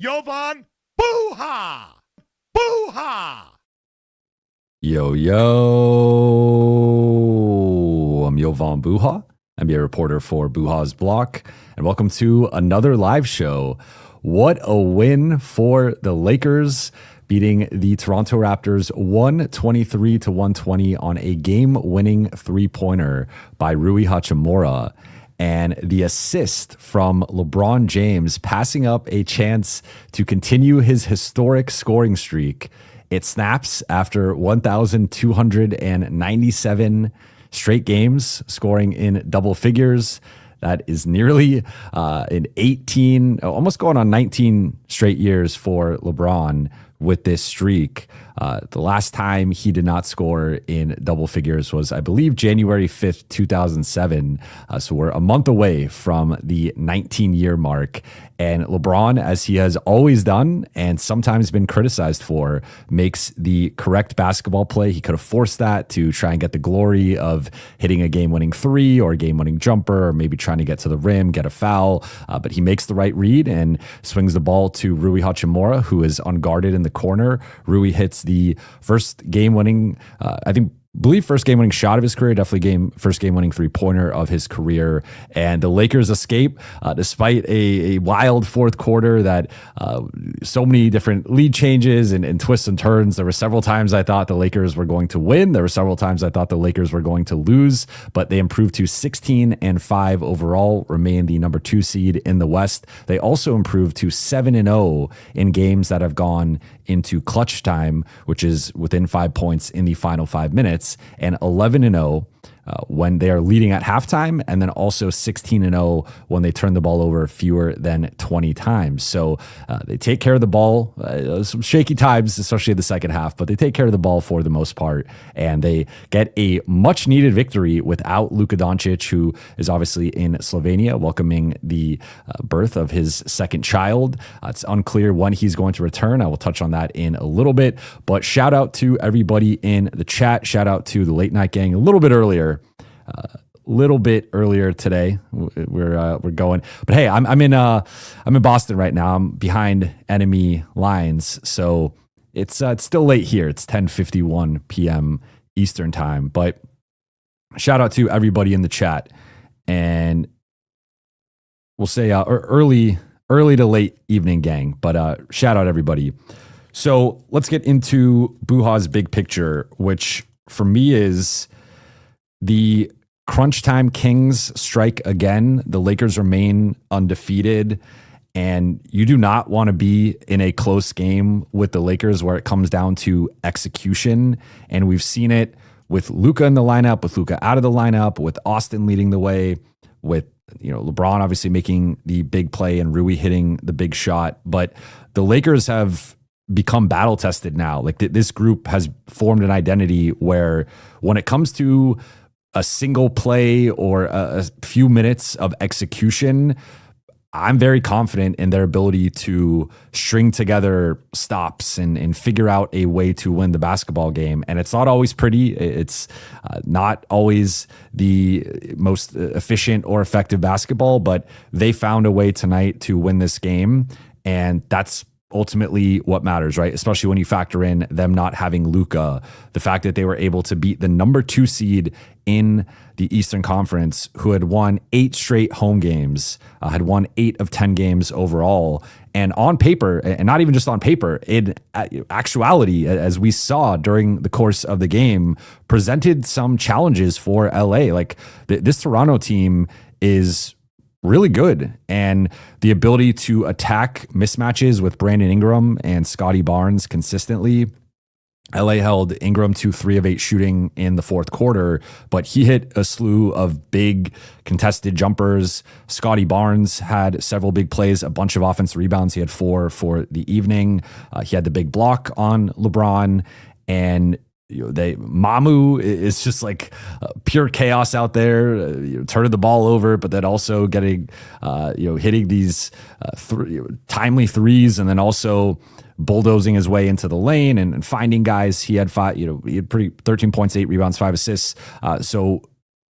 Jovan Buha! Buha! Yo, yo, I'm Jovan Buha, NBA reporter for Buha's Block, and welcome to another live show. What a win for the Lakers, beating the Toronto Raptors 123-120 on a game-winning three-pointer by Rui Hachimura. And the assist from LeBron James passing up a chance to continue his historic scoring streak. It snaps after 1,297 straight games scoring in double figures. That is nearly in 18, almost going on 19 straight years for LeBron with this streak. The last time he did not score in double figures was, I believe, January 5th, 2007. So we're a month away from the 19-year mark. And LeBron, as he has always done and sometimes been criticized for, makes the correct basketball play. He could have forced that to try and get the glory of hitting a game-winning three or a game-winning jumper, or maybe trying to get to the rim, get a foul. But he makes the right read and swings the ball to Rui Hachimura, who is unguarded in the corner. Rui hits the first game-winning, believe first game-winning shot of his career, definitely first game-winning three-pointer of his career. And the Lakers escape despite a wild fourth quarter that so many different lead changes and twists and turns. There were several times I thought the Lakers were going to win. There were several times I thought the Lakers were going to lose, but they improved to 16-5 overall, remain the number 2 seed in the West. They also improved to 7-0 in games that have gone into clutch time, which is within 5 points in the final 5 minutes, and 11-0 when they are leading at halftime, and then also 16-0 when they turn the ball over fewer than 20 times. So they take care of the ball. Some shaky times, especially in the second half, but they take care of the ball for the most part, and they get a much-needed victory without Luka Doncic, who is obviously in Slovenia, welcoming the birth of his second child. It's unclear when he's going to return. I will touch on that in a little bit, but shout out to everybody in the chat. Shout out to the Late Night Gang a little bit earlier today. We're going, but hey, I'm in Boston right now. I'm behind enemy lines, so it's still late here. It's 10:51 p.m. Eastern time. But shout out to everybody in the chat, and we'll say early to late evening gang. But shout out everybody. So let's get into Buha's big picture, which for me is the crunch time Kings strike again. The Lakers remain undefeated, and you do not want to be in a close game with the Lakers where it comes down to execution. And we've seen it with Luka in the lineup, with Luka out of the lineup, with Austin leading the way, with LeBron obviously making the big play and Rui hitting the big shot. But the Lakers have become battle tested now. Like this group has formed an identity where when it comes to a single play or a few minutes of execution, I'm very confident in their ability to string together stops and figure out a way to win the basketball game. And it's not always pretty. It's not always the most efficient or effective basketball, but they found a way tonight to win this game. And that's ultimately what matters, right? Especially when you factor in them not having Luka, the fact that they were able to beat the number 2 seed in the Eastern Conference, who had won 8 straight home games, had won 8 of 10 games overall. And on paper, and not even just on paper, in actuality, as we saw during the course of the game, presented some challenges for LA. Like this Toronto team is really good, and the ability to attack mismatches with Brandon Ingram and Scotty Barnes consistently. LA held Ingram to 3 of 8 shooting in the fourth quarter, but he hit a slew of big contested jumpers. Scotty Barnes had several big plays, a bunch of offensive rebounds. He had 4 for the evening. He had the big block on LeBron, and Mamu is just like pure chaos out there, turning the ball over, but then also getting, hitting these timely threes, and then also bulldozing his way into the lane and finding guys. He had 13 points, 8 rebounds, 5 assists. So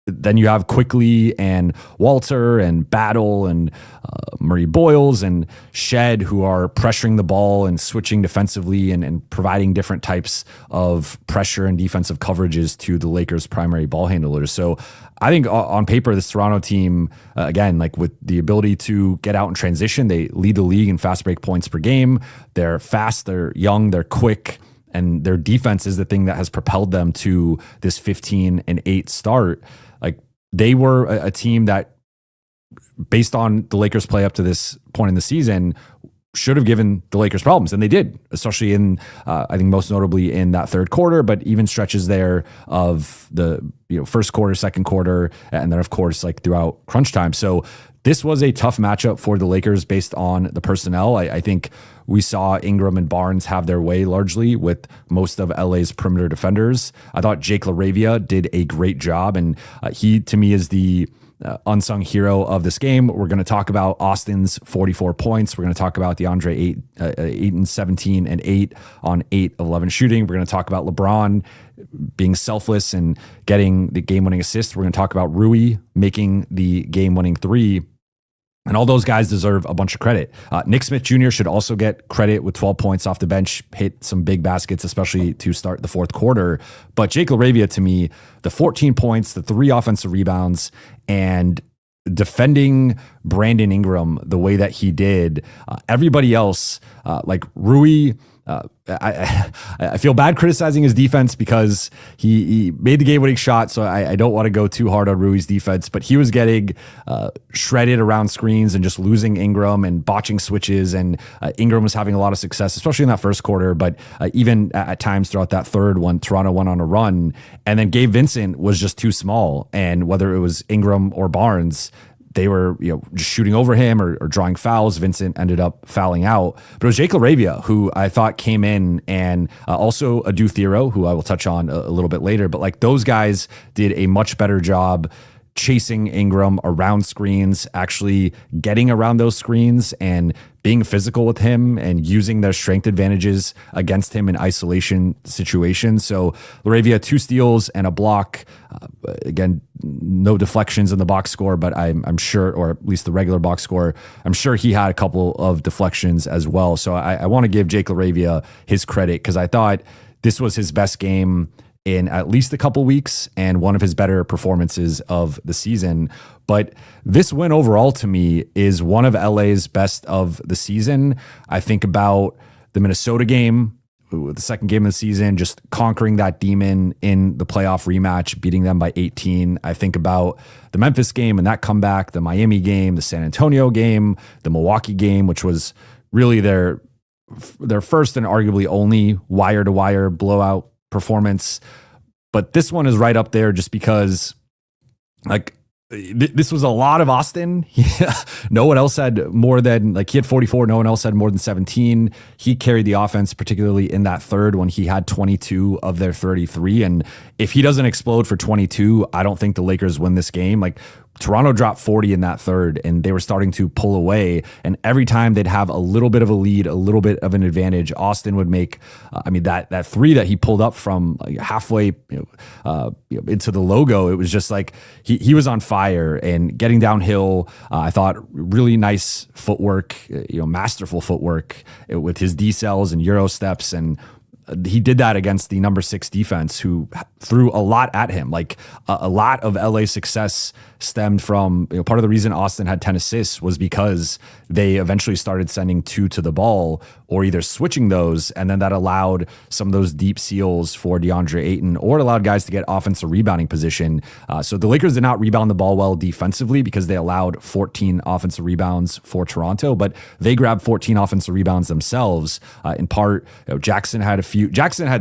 then you have Quickly and Walter and Battle and Murray Boyles and Shed, who are pressuring the ball and switching defensively and providing different types of pressure and defensive coverages to the Lakers' primary ball handlers. So I think on paper, this Toronto team, again, like with the ability to get out in transition, they lead the league in fast break points per game. They're fast, they're young, they're quick, and their defense is the thing that has propelled them to this 15-8 start. Like, they were a team that, based on the Lakers' play up to this point in the season, should have given the Lakers problems, and they did, especially in, I think most notably in that third quarter, but even stretches there of the first quarter, second quarter, and then of course like throughout crunch time. So this was a tough matchup for the Lakers based on the personnel. I think we saw Ingram and Barnes have their way largely with most of LA's perimeter defenders. I thought Jake LaRavia did a great job, and he, to me, is the unsung hero of this game. We're going to talk about Austin's 44 points. We're going to talk about DeAndre 8 and 17 and 8 on 8 of 11 shooting. We're going to talk about LeBron being selfless and getting the game-winning assist. We're going to talk about Rui making the game-winning 3. And all those guys deserve a bunch of credit. Nick Smith Jr. should also get credit with 12 points off the bench, hit some big baskets, especially to start the fourth quarter. But Jake LaRavia, to me, the 14 points, the 3 offensive rebounds, and defending Brandon Ingram the way that he did. Everybody else, like Rui, I feel bad criticizing his defense because he made the game-winning shot, so I don't want to go too hard on Rui's defense, but he was getting shredded around screens and just losing Ingram and botching switches, and Ingram was having a lot of success, especially in that first quarter, but even at times throughout that third when Toronto went on a run, and then Gabe Vincent was just too small, and whether it was Ingram or Barnes, they were just shooting over him or drawing fouls. Vincent ended up fouling out. But it was Jake LaRavia who I thought came in, and also Adou Thiero, who I will touch on a little bit later. But like, those guys did a much better job chasing Ingram around screens, actually getting around those screens and being physical with him and using their strength advantages against him in isolation situations. So LaRavia, 2 steals and a block. Again, no deflections in the box score, but I'm sure, or at least the regular box score, I'm sure he had a couple of deflections as well. So I want to give Jake LaRavia his credit because I thought this was his best game in at least a couple weeks and one of his better performances of the season. But this win overall to me is one of LA's best of the season. I think about the Minnesota game, the second game of the season, just conquering that demon in the playoff rematch, beating them by 18. I think about the Memphis game and that comeback, the Miami game, the San Antonio game, the Milwaukee game, which was really their first and arguably only wire-to-wire blowout performance. But this one is right up there just because, like, this was a lot of Austin. No one else had more than, like, he had 44. No one else had more than 17. He carried the offense, particularly in that third when he had 22 of their 33. And if he doesn't explode for 22, I don't think the Lakers win this game. Like, Toronto dropped 40 in that third, and they were starting to pull away. And every time they'd have a little bit of a lead, a little bit of an advantage, Austin would make, that 3 that he pulled up from like halfway into the logo, it was just like he was on fire and getting downhill. I thought really nice footwork, masterful footwork with his decels and Euro steps, and he did that against the number 6 defense, who threw a lot at him. Like a lot of LA's success stemmed from, part of the reason Austin had 10 assists was because they eventually started sending 2 to the ball or either switching those. And then that allowed some of those deep seals for DeAndre Ayton, or it allowed guys to get offensive rebounding position. So the Lakers did not rebound the ball well defensively because they allowed 14 offensive rebounds for Toronto, but they grabbed 14 offensive rebounds themselves. In part, Jackson had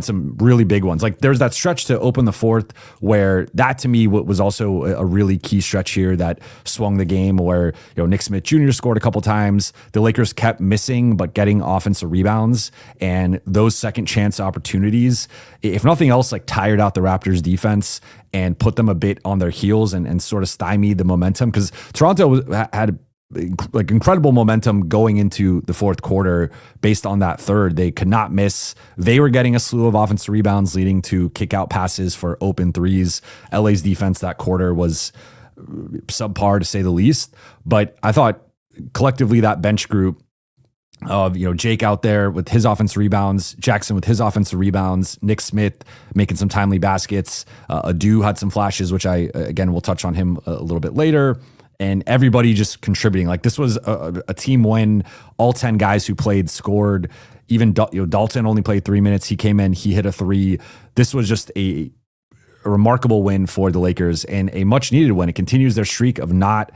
some really big ones. Like there's that stretch to open the fourth where that to me was also a really key stretch here that swung the game, where Nick Smith Jr. scored a couple times. The Lakers kept missing but getting offensive rebounds, and those second chance opportunities, if nothing else, like tired out the Raptors defense and put them a bit on their heels and sort of stymied the momentum, because Toronto had like incredible momentum going into the fourth quarter based on that third. They could not miss. They were getting a slew of offensive rebounds leading to kick out passes for open threes. LA's defense that quarter was subpar to say the least, but I thought collectively that bench group of, Jake out there with his offensive rebounds, Jackson with his offensive rebounds, Nick Smith making some timely baskets, Adou had some flashes, which again, we'll touch on him a little bit later, and everybody just contributing. Like this was a team win. All 10 guys who played scored. Even Dalton only played 3 minutes. He came in, he hit a 3. This was just a remarkable win for the Lakers and a much needed win. It continues their streak of not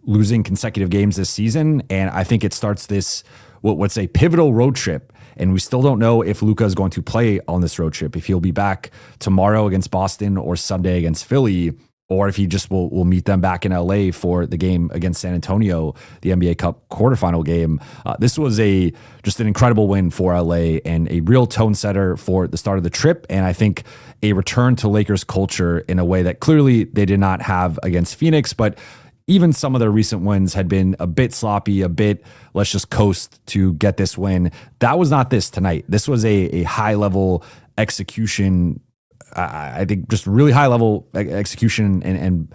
losing consecutive games this season. And I think it starts this, what's a pivotal road trip. And we still don't know if Luka is going to play on this road trip, if he'll be back tomorrow against Boston or Sunday against Philly, or if he just will meet them back in LA for the game against San Antonio, the NBA Cup quarterfinal game. This was just an incredible win for LA and a real tone setter for the start of the trip. And I think a return to Lakers culture in a way that clearly they did not have against Phoenix, but even some of their recent wins had been a bit sloppy, let's just coast to get this win. That was not this tonight. This was a high level execution. I think just really high level execution and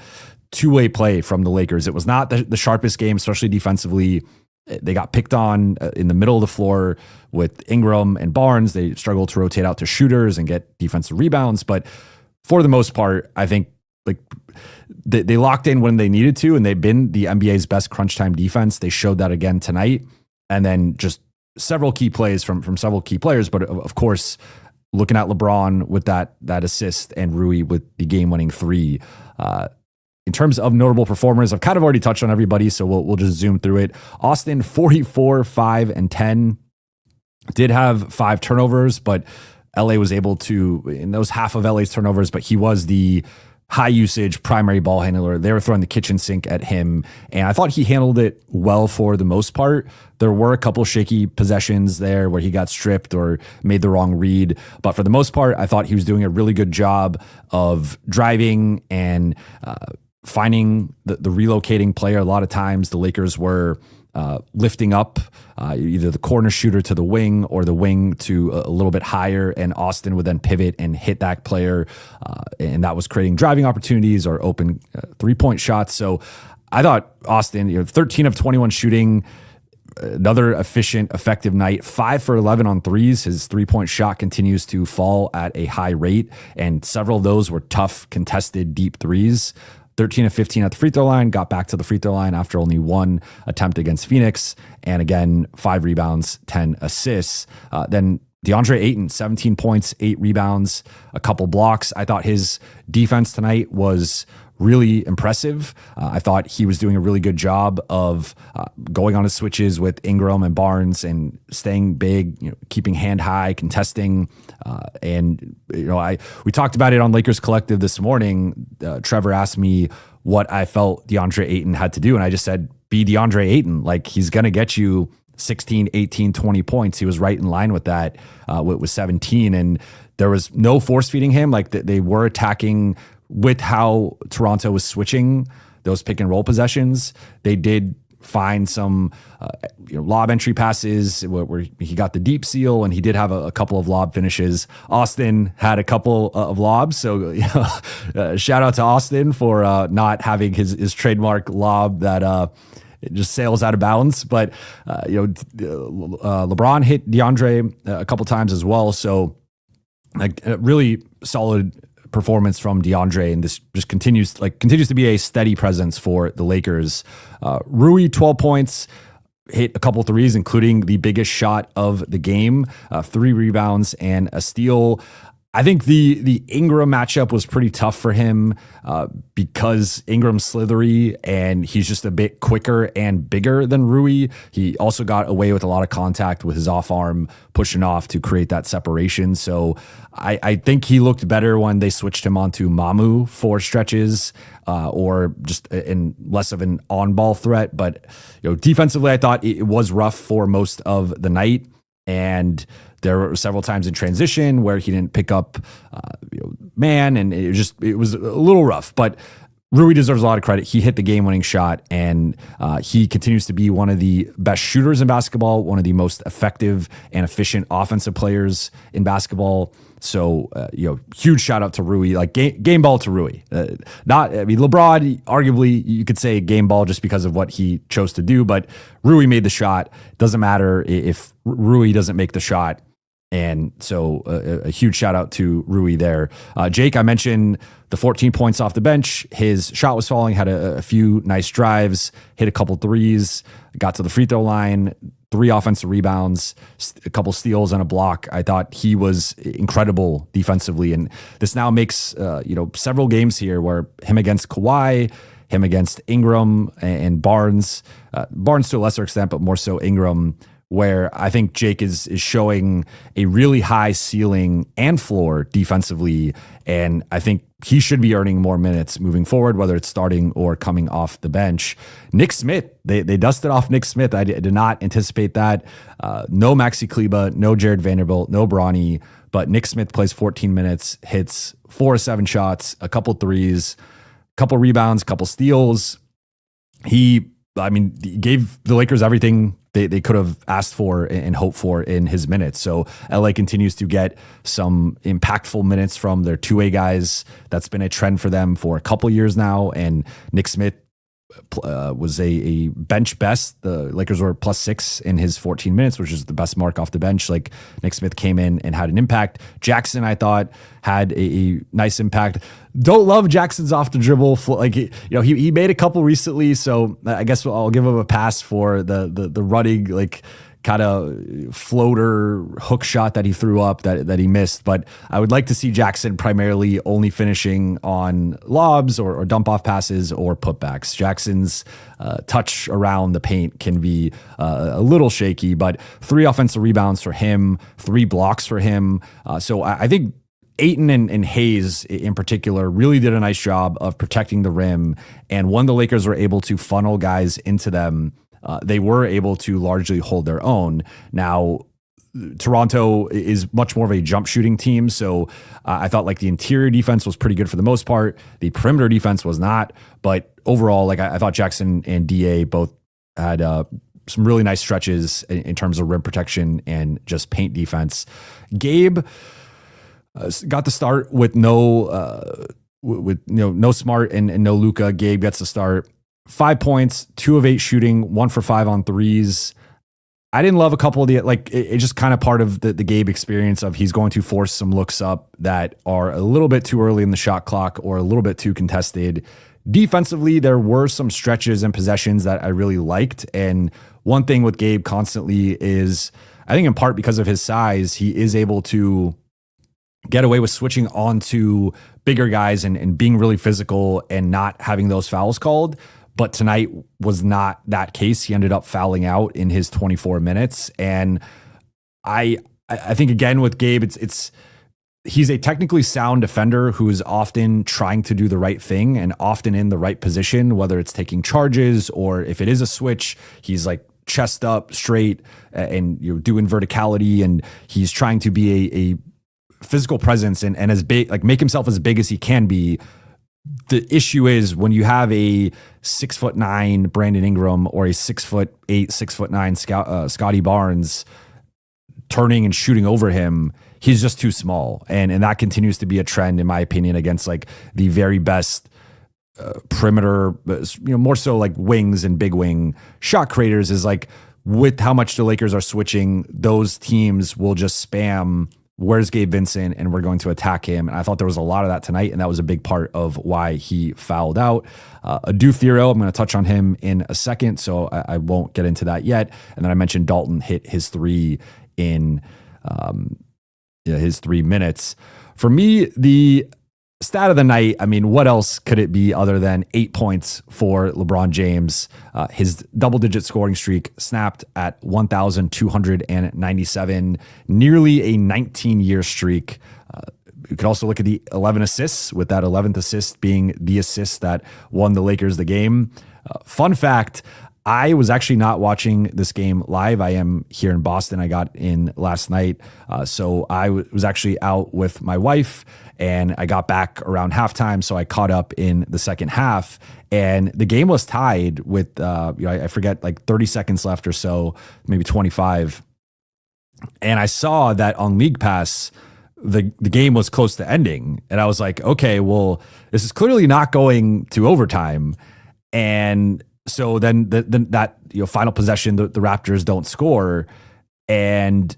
two-way play from the Lakers. It was not the sharpest game, especially defensively. They got picked on in the middle of the floor with Ingram and Barnes. They struggled to rotate out to shooters and get defensive rebounds. But for the most part, I think they locked in when they needed to, and they've been the NBA's best crunch time defense. They showed that again tonight. And then just several key plays from several key players. But of course, looking at LeBron with that assist and Rui with the game-winning 3. In terms of notable performers, I've kind of already touched on everybody, so we'll just zoom through it. Austin, 44, 5, and 10. Did have 5 turnovers, but LA was able to, in those half of LA's turnovers, but he was the high usage primary ball handler. They were throwing the kitchen sink at him, and I thought he handled it well for the most part. There were a couple shaky possessions there where he got stripped or made the wrong read, but for the most part, I thought he was doing a really good job of driving and finding the relocating player. A lot of times the Lakers were lifting up either the corner shooter to the wing or the wing to a little bit higher, and Austin would then pivot and hit that player, and that was creating driving opportunities or open 3-point shots. So I thought Austin, 13 of 21 shooting, another efficient, effective night, 5 for 11 on threes. His 3-point shot continues to fall at a high rate, and several of those were tough, contested, deep threes. 13 of 15 at the free throw line, got back to the free throw line after only 1 attempt against Phoenix. And again, 5 rebounds, 10 assists. Then DeAndre Ayton, 17 points, 8 rebounds, a couple blocks. I thought his defense tonight was really impressive. I thought he was doing a really good job of going on his switches with Ingram and Barnes and staying big, keeping hand high, contesting. We talked about it on Lakers Collective this morning. Trevor asked me what I felt DeAndre Ayton had to do, and I just said, be DeAndre Ayton. Like, he's going to get you 16, 18, 20 points. He was right in line with that with 17, and there was no force feeding him. Like, they were attacking with how Toronto was switching those pick and roll possessions. They did find some lob entry passes where he got the deep seal, and he did have a couple of lob finishes. Austin had a couple of lobs, so shout out to Austin for not having his trademark lob that it just sails out of bounds. But LeBron hit DeAndre a couple times as well, so like really solid performance from DeAndre, and this just continues to be a steady presence for the Lakers. Rui, 12 points, hit a couple threes, including the biggest shot of the game, 3 rebounds and a steal. I think the Ingram matchup was pretty tough for him because Ingram's slithery and he's just a bit quicker and bigger than Rui. He also got away with a lot of contact with his off arm, pushing off to create that separation. So I think he looked better when they switched him onto Mamu for stretches or just in less of an on-ball threat. But defensively, I thought it was rough for most of the night, and there were several times in transition where he didn't pick up man, and it was a little rough. But Rui deserves a lot of credit. He hit the game-winning shot, and he continues to be one of the best shooters in basketball, one of the most effective and efficient offensive players in basketball. So, huge shout out to Rui, like game ball to Rui. LeBron, arguably, you could say game ball just because of what he chose to do, but Rui made the shot. Doesn't matter if Rui doesn't make the shot. And so a huge shout out to Rui there. Jake, I mentioned the 14 points off the bench. His shot was falling, had a few nice drives, hit a couple threes, got to the free throw line, 3 offensive rebounds, a couple steals and a block. I thought he was incredible defensively. And this now makes, several games here where him against Kawhi, him against Ingram and Barnes, Barnes to a lesser extent, but more so Ingram, where I think Jake is showing a really high ceiling and floor defensively. And I think he should be earning more minutes moving forward, whether it's starting or coming off the bench. Nick Smith, they dusted off Nick Smith. I did not anticipate that. No Maxi Kleba, no Jared Vanderbilt, no Bronny, but Nick Smith plays 14 minutes, hits 4 or 7 shots, a couple threes, couple rebounds, couple steals. He gave the Lakers everything they could have asked for and hoped for in his minutes. So LA continues to get some impactful minutes from their 2A guys. That's been a trend for them for a couple years now. And Nick Smith was a bench best. The Lakers were +6 in his 14 minutes, which is the best mark off the bench. Like, Nick Smith came in and had an impact. Jackson, I thought, had a nice impact. Don't love Jackson's off the dribble. He made a couple recently, so I guess I'll give him a pass for the running, like, kind of floater hook shot that he threw up that he missed. But I would like to see Jackson primarily only finishing on lobs or dump off passes or putbacks. Jackson's touch around the paint can be a little shaky, but 3 offensive rebounds for him, 3 blocks for him. So I think Ayton and Hayes in particular really did a nice job of protecting the rim. And when the Lakers were able to funnel guys into them, they were able to largely hold their own. Now, Toronto is much more of a jump shooting team, so I thought like the interior defense was pretty good for the most part. The perimeter defense was not, but overall, like I thought Jackson and DA both had some really nice stretches in terms of rim protection and just paint defense. Gabe got the start with no Smart and no Luka. Gabe gets the start. 5 points, 2 of 8 shooting, 1 for 5 on threes. I didn't love a couple of it's just kind of part of the Gabe experience of he's going to force some looks up that are a little bit too early in the shot clock or a little bit too contested. Defensively, there were some stretches and possessions that I really liked. And one thing with Gabe constantly is, I think in part because of his size, he is able to get away with switching onto bigger guys and being really physical and not having those fouls called. But tonight was not that case. He ended up fouling out in his 24 minutes. And I think, again, with Gabe, he's a technically sound defender who is often trying to do the right thing and often in the right position, whether it's taking charges or if it is a switch, he's like chest up straight and doing verticality, and he's trying to be a physical presence and as big, like make himself as big as he can be. The issue is when you have a 6'9" Brandon Ingram or a 6'8", 6'9" Scotty Barnes turning and shooting over him, he's just too small. And that continues to be a trend, in my opinion, against like the very best perimeter, more so like wings and big wing shot creators, is like with how much the Lakers are switching, those teams will just spam, where's Gabe Vincent, and we're going to attack him. And I thought there was a lot of that tonight, and that was a big part of why he fouled out. Adou Thiero, I'm going to touch on him in a second, so I won't get into that yet. And then I mentioned Dalton hit his 3 in his 3 minutes. For me, the stat of the night, I mean, what else could it be other than 8 points for LeBron James? His double-digit scoring streak snapped at 1,297, nearly a 19-year streak. You could also look at the 11 assists, with that 11th assist being the assist that won the Lakers the game. Fun fact, I was actually not watching this game live. I am here in Boston. I got in last night. So I was actually out with my wife, and I got back around halftime. So I caught up in the second half, and the game was tied with, I forget, like 30 seconds left or so, maybe 25. And I saw that on League Pass, the game was close to ending. And I was like, okay, well, this is clearly not going to overtime. And so then that final possession, the Raptors don't score. And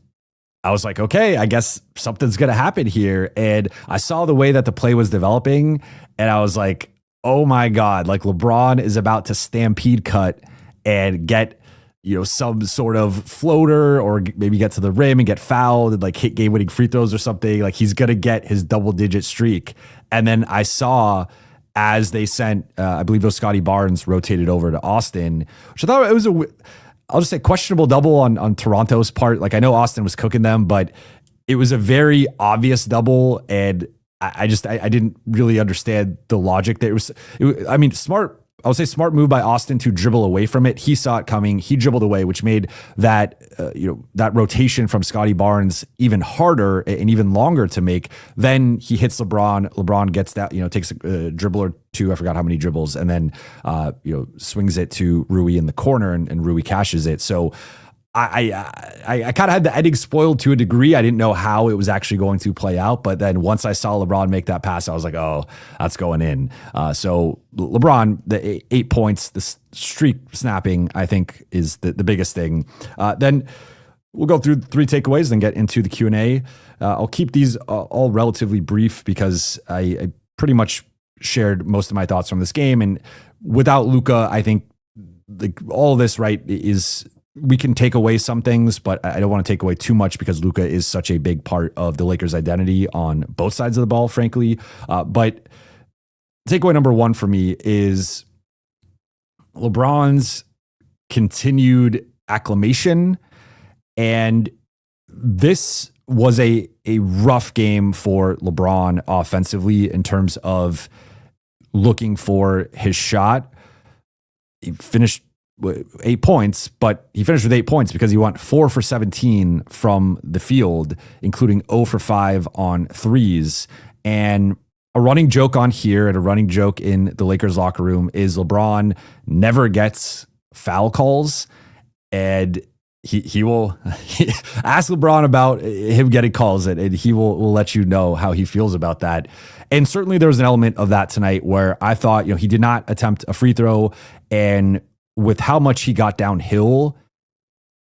I was like, okay, I guess something's going to happen here. And I saw the way that the play was developing, and I was like, oh my God, like LeBron is about to stampede cut and get, some sort of floater, or maybe get to the rim and get fouled and like hit game-winning free throws or something. Like he's going to get his double-digit streak. And then I saw, as they sent, I believe those Scotty Barnes rotated over to Austin, which I thought it was I'll just say questionable double on Toronto's part. Like I know Austin was cooking them, but it was a very obvious double, and I didn't really understand the logic there. Smart. I would say smart move by Austin to dribble away from it. He saw it coming. He dribbled away, which made that that rotation from Scotty Barnes even harder and even longer to make. Then he hits LeBron. LeBron gets that, takes a dribble or two. I forgot how many dribbles, and then swings it to Rui in the corner, and Rui cashes it. So I kind of had the ending spoiled to a degree. I didn't know how it was actually going to play out, but then once I saw LeBron make that pass, I was like, oh, that's going in. So LeBron, the 8 points, the streak snapping, I think is the biggest thing. Then we'll go through 3 takeaways, then get into the Q&A. I'll keep these all relatively brief because I pretty much shared most of my thoughts from this game. And without Luka, I think all of this, right, is... we can take away some things, but I don't want to take away too much because Luka is such a big part of the Lakers' identity on both sides of the ball, frankly. But takeaway number 1 for me is LeBron's continued acclamation. And this was a rough game for LeBron offensively in terms of looking for his shot. He finished 8 points, but he finished with 8 points because he went 4 for 17 from the field, including 0 for 5 on threes. And a running joke on here and a running joke in the Lakers locker room is LeBron never gets foul calls, and he will ask LeBron about him getting calls, and he will let you know how he feels about that. And certainly there was an element of that tonight where I thought, he did not attempt a free throw, and with how much he got downhill,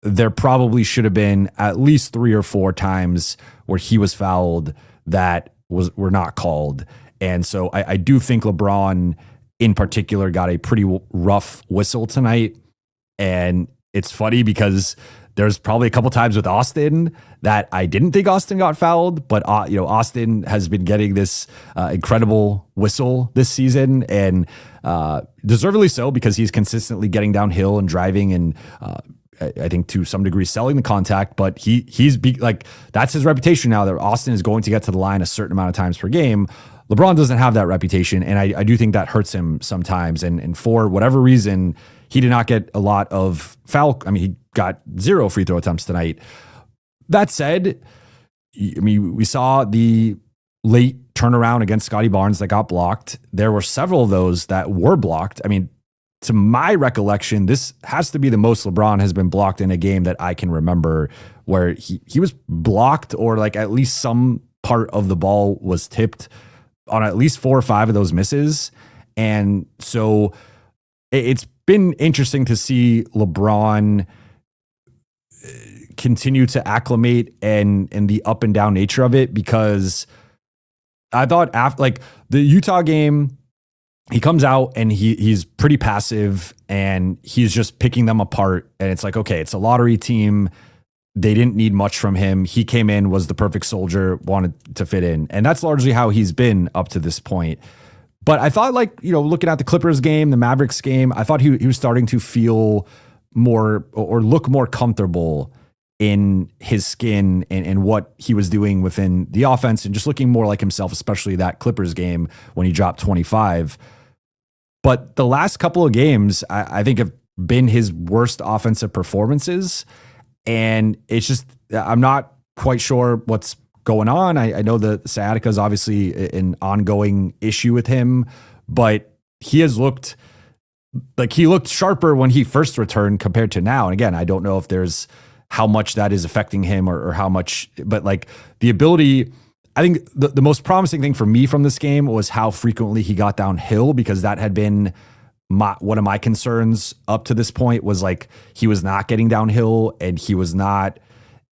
there probably should have been at least 3 or 4 times where he was fouled that were not called. And so I do think LeBron in particular got a pretty rough whistle tonight. And it's funny because there's probably a couple times with Austin that I didn't think Austin got fouled, but Austin has been getting this incredible whistle this season, and deservedly so, because he's consistently getting downhill and driving, and I think to some degree selling the contact. But that's his reputation now, that Austin is going to get to the line a certain amount of times per game. LeBron doesn't have that reputation, and I do think that hurts him sometimes. And for whatever reason, he did not get a lot of foul. I mean, he got 0 free throw attempts tonight. That said, we saw the late turnaround against Scotty Barnes that got blocked. There were several of those that were blocked. I mean, to my recollection, this has to be the most LeBron has been blocked in a game that I can remember, where he was blocked, or like at least some part of the ball was tipped on at least 4 or 5 of those misses. And so it's been interesting to see LeBron continue to acclimate and the up and down nature of it, because I thought after the Utah game, he comes out and he's pretty passive and he's just picking them apart. And it's like, okay, it's a lottery team. They didn't need much from him. He came in, was the perfect soldier, wanted to fit in. And that's largely how he's been up to this point. But I thought, looking at the Clippers game, the Mavericks game, I thought he was starting to feel more or look more comfortable in his skin and what he was doing within the offense, and just looking more like himself, especially that Clippers game when he dropped 25. But the last couple of games, I think have been his worst offensive performances. And it's just, I'm not quite sure what's going on. I know the sciatica is obviously an ongoing issue with him, but he has looked like he looked sharper when he first returned compared to now. And again, I don't know if there's how much that is affecting him or how much, but like the ability, I think the most promising thing for me from this game was how frequently he got downhill, because that had been one of my concerns up to this point, was like he was not getting downhill and he was not.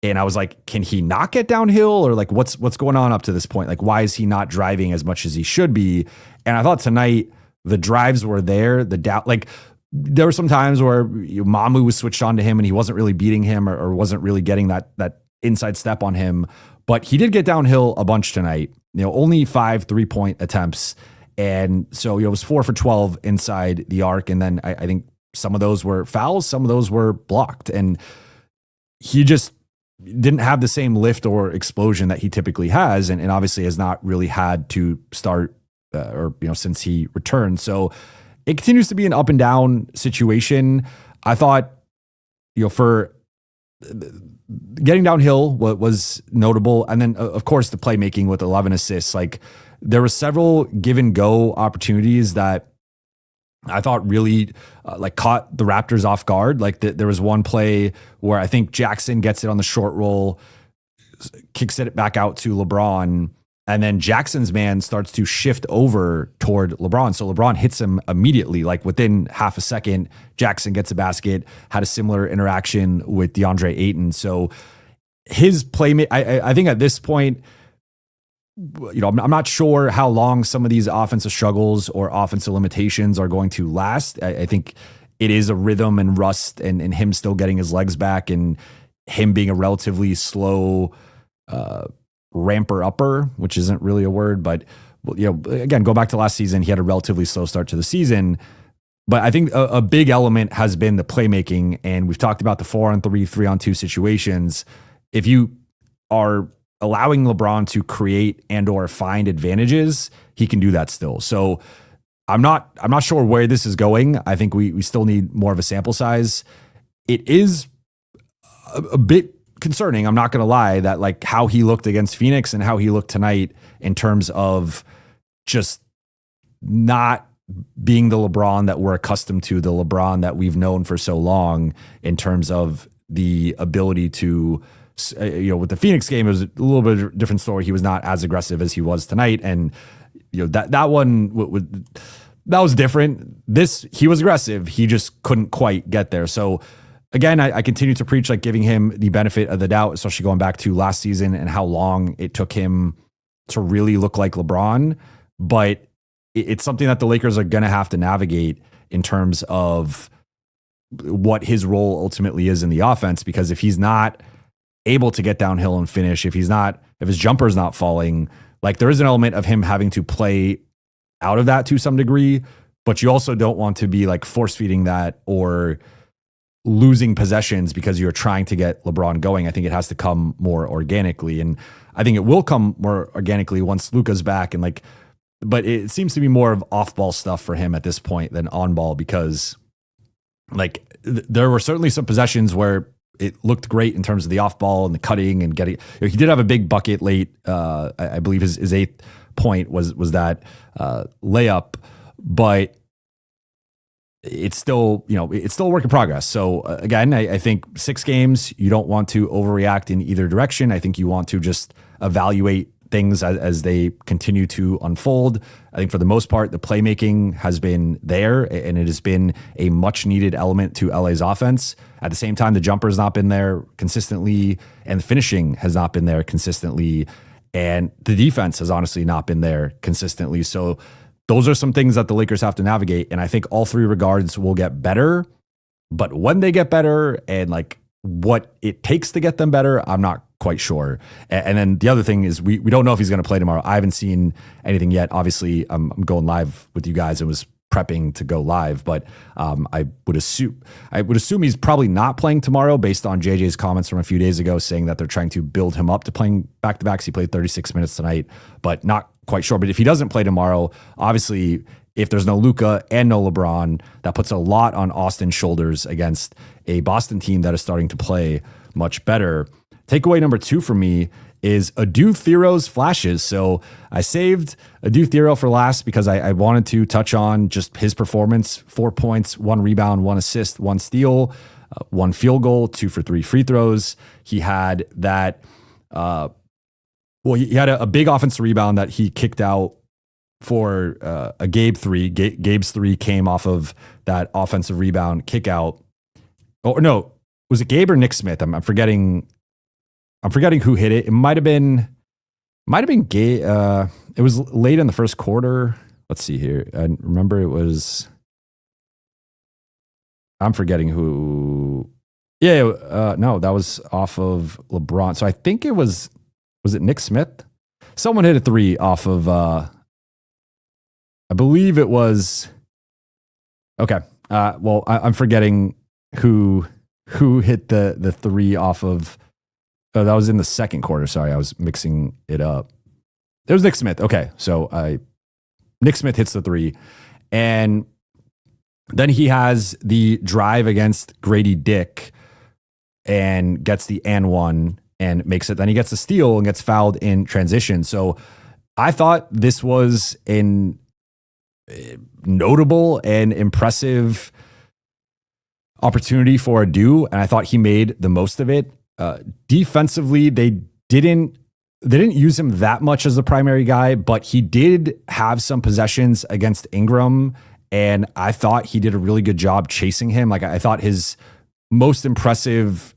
And I was like, can he not get downhill, or like what's going on up to this point? Like, why is he not driving as much as he should be? And I thought tonight the drives were there. Like there were some times where Mamu was switched on to him and he wasn't really beating him or wasn't really getting that inside step on him. But he did get downhill a bunch tonight. Only 5 3-point attempts, and so it was 4 for 12 inside the arc. And then I think some of those were fouls, some of those were blocked, and he just didn't have the same lift or explosion that he typically has, and obviously has not really had to start since he returned. So it continues to be an up and down situation. I thought, for getting downhill was notable, and then of course the playmaking with 11 assists. Like there were several give and go opportunities that I thought really caught the Raptors off guard. Like there was one play where I think Jackson gets it on the short roll, kicks it back out to LeBron, and then Jackson's man starts to shift over toward LeBron. So LeBron hits him immediately, like within half a second. Jackson gets a basket, had a similar interaction with DeAndre Ayton. So his playmate, I think at this point, I'm not sure how long some of these offensive struggles or offensive limitations are going to last. I think it is a rhythm and rust and him still getting his legs back and him being a relatively slow ramper upper, which isn't really a word, but again, go back to last season, he had a relatively slow start to the season. But I think a big element has been the playmaking, and we've talked about the 4-on-3, 3-on-2 situations. If you are allowing LeBron to create and or find advantages, he can do that still. So I'm not sure where this is going. I think we still need more of a sample size. It is a bit concerning, I'm not going to lie, that like how he looked against Phoenix and how he looked tonight in terms of just not being the LeBron that we're accustomed to, the LeBron that we've known for so long, in terms of the ability to, with the Phoenix game, it was a little bit of a different story. He was not as aggressive as he was tonight. And, that one that was different. This, he was aggressive. He just couldn't quite get there. So again, I continue to preach like giving him the benefit of the doubt, especially going back to last season and how long it took him to really look like LeBron. But it's something that the Lakers are going to have to navigate in terms of what his role ultimately is in the offense, because if he's not able to get downhill and finish, if his jumper's not falling, like there is an element of him having to play out of that to some degree, but you also don't want to be like force feeding that or losing possessions because you're trying to get LeBron going. I think it has to come more organically, and I think it will come more organically once Luka's back. And but it seems to be more of off-ball stuff for him at this point than on-ball, because there were certainly some possessions where it looked great in terms of the off-ball and the cutting and getting. He did have a big bucket late. I believe his 8th point was that layup, but it's still, it's still a work in progress. So again, I think 6 games, you don't want to overreact in either direction. I think you want to just evaluate things as they continue to unfold. I think for the most part, the playmaking has been there, and it has been a much needed element to LA's offense. At the same time, the jumper's not been there consistently, and the finishing has not been there consistently, and the defense has honestly not been there consistently. So those are some things that the Lakers have to navigate, and I think all 3 regards will get better. But when they get better and like what it takes to get them better, I'm not quite sure. And then the other thing is we don't know if he's going to play tomorrow. I haven't seen anything yet. Obviously, I'm going live with you guys and was prepping to go live, but I would assume he's probably not playing tomorrow based on JJ's comments from a few days ago saying that they're trying to build him up to playing back-to-backs. He played 36 minutes tonight, but not quite sure. But if he doesn't play tomorrow, obviously if there's no Luka and no LeBron, that puts a lot on Austin's shoulders against a Boston team that is starting to play much better. Takeaway number 2 for me is Adou Thiero's flashes. So I saved Adou Thiero for last because I wanted to touch on just his performance. 4 points, 1 rebound, 1 assist, 1 steal, 1 field goal, 2 for 3 free throws. He had that, he had a big offensive rebound that he kicked out for a Gabe 3. Gabe's 3 came off of that offensive rebound kick out. Oh, no, was it Gabe or Nick Smith? I'm forgetting who hit it. It might have been Gabe. It was late in the first quarter. Let's see here. I remember it was. I'm forgetting who. Yeah, no, that was off of LeBron. So I think it was it Nick Smith? Someone hit a 3 off of. I believe it was. Okay. Well, I'm forgetting who hit the 3 off of. Oh, that was in the second quarter. Sorry, I was mixing it up. It was Nick Smith. Okay, so Nick Smith hits the 3. And then he has the drive against Grady Dick and gets the and 1 and makes it. Then he gets a steal and gets fouled in transition. So I thought this was an notable and impressive opportunity for Adou, and I thought he made the most of it. Defensively, they didn't use him that much as the primary guy, but he did have some possessions against Ingram, and I thought he did a really good job chasing him. Like, I thought his most impressive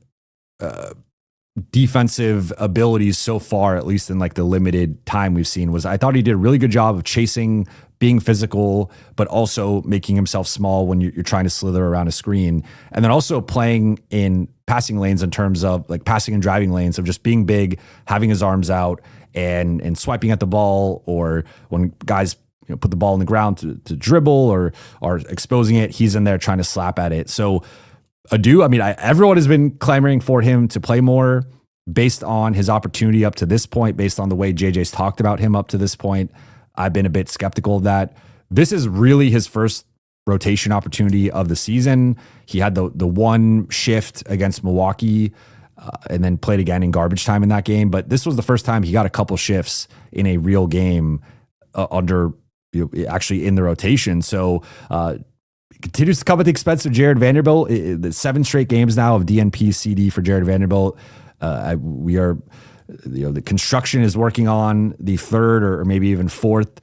defensive abilities so far, at least in like the limited time we've seen, was I thought he did a really good job of chasing, being physical, but also making himself small when you're trying to slither around a screen. And then also playing in passing lanes in terms of like passing and driving lanes of just being big, having his arms out and swiping at the ball, or when guys put the ball on the ground to dribble or are exposing it, he's in there trying to slap at it. So Adou, I mean, everyone has been clamoring for him to play more based on his opportunity up to this point, based on the way JJ's talked about him up to this point. I've been a bit skeptical of that. This is really his first rotation opportunity of the season. He had the 1 shift against Milwaukee and then played again in garbage time in that game. But this was the first time he got a couple shifts in a real game actually in the rotation. So continues to come at the expense of Jared Vanderbilt. The 7 straight games now of DNP CD for Jared Vanderbilt. We are, the construction is working on the 3rd or maybe even 4th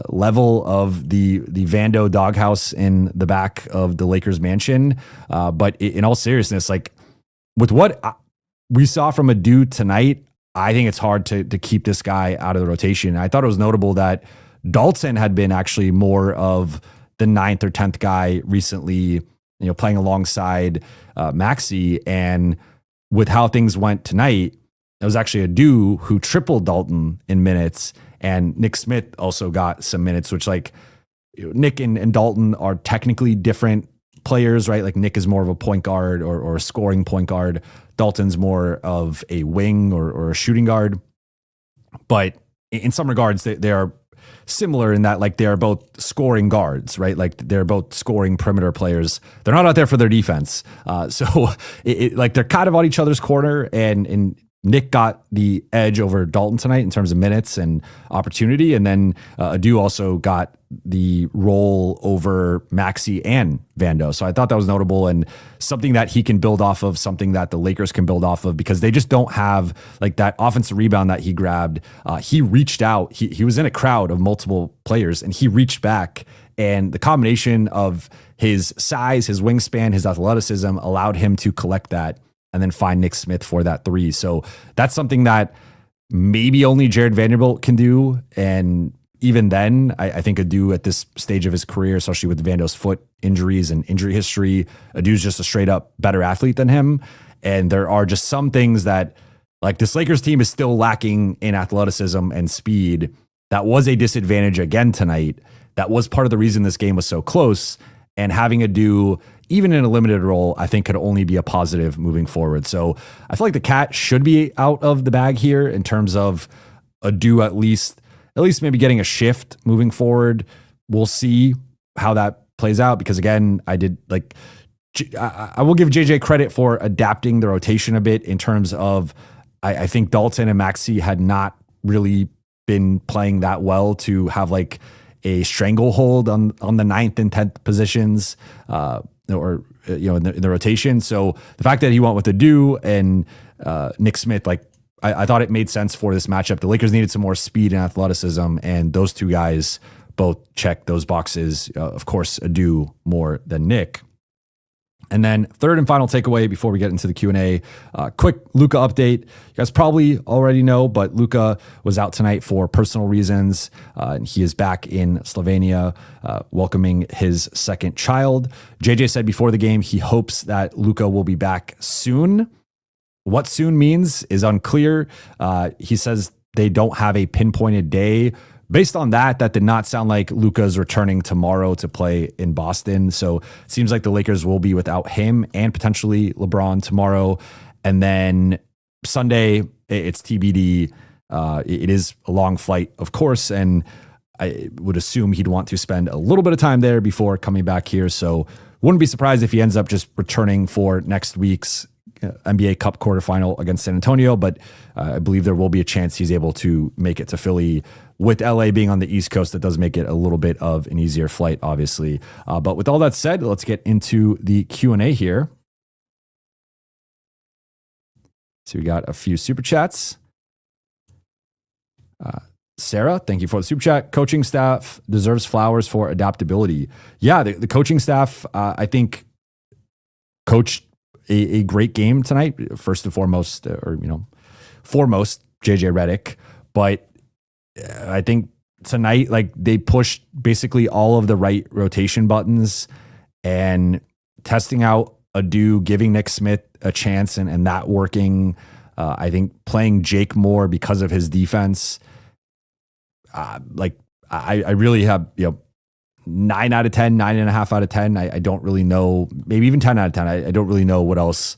level of the Vando doghouse in the back of the Lakers mansion. But in all seriousness, like with what we saw from Adou tonight, I think it's hard to keep this guy out of the rotation. I thought it was notable that Dalton had been actually more of the 9th or 10th guy recently, playing alongside Maxey. And with how things went tonight, it was actually Adou who tripled Dalton in minutes, and Nick Smith also got some minutes, which Nick and Dalton are technically different players, right? Like Nick is more of a point guard or a scoring point guard. Dalton's more of a wing or a shooting guard. But in some regards, they are similar in that like they are both scoring guards, right? Like they're both scoring perimeter players. They're not out there for their defense. So like they're kind of on each other's corner, and Nick got the edge over Dalton tonight in terms of minutes and opportunity. And then Adou also got the role over Maxey and Vando. So I thought that was notable and something that he can build off of, something that the Lakers can build off of, because they just don't have like that offensive rebound that he grabbed. He reached out. He was in a crowd of multiple players and he reached back. And the combination of his size, his wingspan, his athleticism allowed him to collect that and then find Nick Smith for that 3. So that's something that maybe only Jared Vanderbilt can do. And even then, I think Adou at this stage of his career, especially with Vando's foot injuries and injury history, Adou's just a straight up better athlete than him. And there are just some things that, like, this Lakers team is still lacking in athleticism and speed. That was a disadvantage again tonight. That was part of the reason this game was so close. And having Adou, even in a limited role, I think could only be a positive moving forward. So I feel like the cat should be out of the bag here in terms of Adou at least maybe getting a shift moving forward. we'll see how that plays out, because again, I will give JJ credit for adapting the rotation a bit in terms of, I think Dalton and Maxey had not really been playing that well to have like a stranglehold on the 9th and 10th positions, or in the rotation. So the fact that he went with Adou and Nick Smith, like I thought it made sense for this matchup. The Lakers needed some more speed and athleticism, and those two guys both check those boxes. Of course, Adou more than Nick. And then third and final takeaway before we get into the Q&A, quick Luka update. You guys probably already know, but Luka was out tonight for personal reasons. And he is back in Slovenia, welcoming his second child. JJ said before the game he hopes that Luka will be back soon. What soon means is unclear. He says they don't have a pinpointed day. Based on that did not sound like Luka's returning tomorrow to play in Boston. So it seems like the Lakers will be without him and potentially LeBron tomorrow. And then Sunday, it's TBD. It is a long flight, of course, and I would assume he'd want to spend a little bit of time there before coming back here. So wouldn't be surprised if he ends up just returning for next week's NBA Cup quarterfinal against San Antonio, but I believe there will be a chance he's able to make it to Philly. With LA being on the East Coast, that does make it a little bit of an easier flight, obviously. But with all that said, let's get into the Q&A here. So we got a few super chats. Sarah, thank you for the super chat. Coaching staff deserves flowers for adaptability. Yeah, the coaching staff, I think, coached a great game tonight. First and foremost, foremost, JJ Redick. But I think tonight, like, they pushed basically all of the right rotation buttons and testing out Adou, giving Nick Smith a chance and that working. I think playing Jake more because of his defense. I really have, 9 out of 10, 9.5 out of 10. I don't really know, maybe even 10 out of 10. I don't really know what else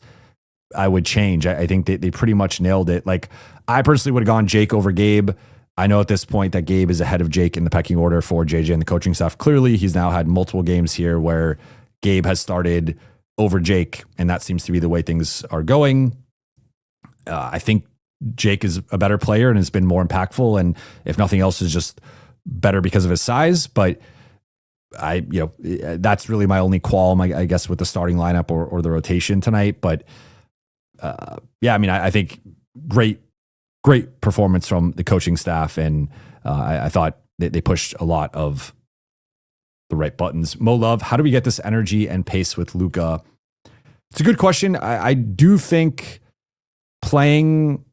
I would change. I think they pretty much nailed it. Like, I personally would have gone Jake over Gabe. I know at this point that Gabe is ahead of Jake in the pecking order for JJ and the coaching staff. Clearly, he's now had multiple games here where Gabe has started over Jake, and that seems to be the way things are going. I think Jake is a better player and has been more impactful, and if nothing else, is just better because of his size. But that's really my only qualm, I guess, with the starting lineup or the rotation tonight. But I think great performance from the coaching staff, and I thought they pushed a lot of the right buttons. Mo Love, how do we get this energy and pace with Luka? It's a good question. I do think playing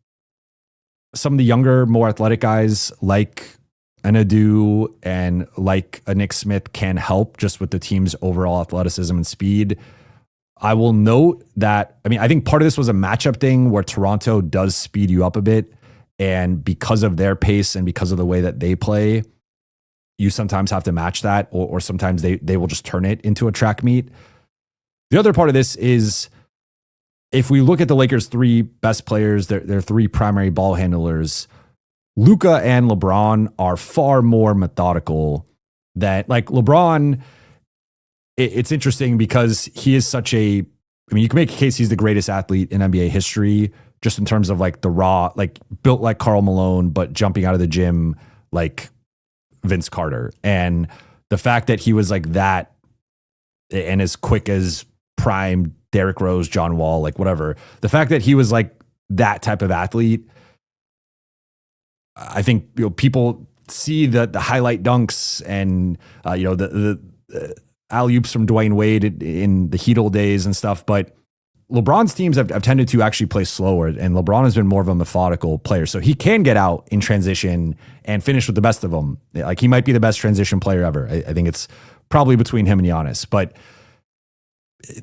some of the younger, more athletic guys like an Adou and like a Nick Smith can help just with the team's overall athleticism and speed. I will note that, I think part of this was a matchup thing where Toronto does speed you up a bit. And because of their pace and because of the way that they play, you sometimes have to match that, or sometimes they will just turn it into a track meet. The other part of this is, if we look at the Lakers' three best players, their three primary ball handlers, Luka and LeBron are far more methodical than, like, LeBron. It's interesting because he is such a, you can make a case he's the greatest athlete in NBA history, just in terms of like the raw, like built like Karl Malone, but jumping out of the gym like Vince Carter. And the fact that he was like that and as quick as prime Derrick Rose, John Wall, like whatever, the fact that he was like that type of athlete, I think, people see the highlight dunks and the alley-oops from Dwayne Wade in the Heat old days and stuff, but LeBron's teams have tended to actually play slower, and LeBron has been more of a methodical player. So he can get out in transition and finish with the best of them. Like, he might be the best transition player ever. I think it's probably between him and Giannis. But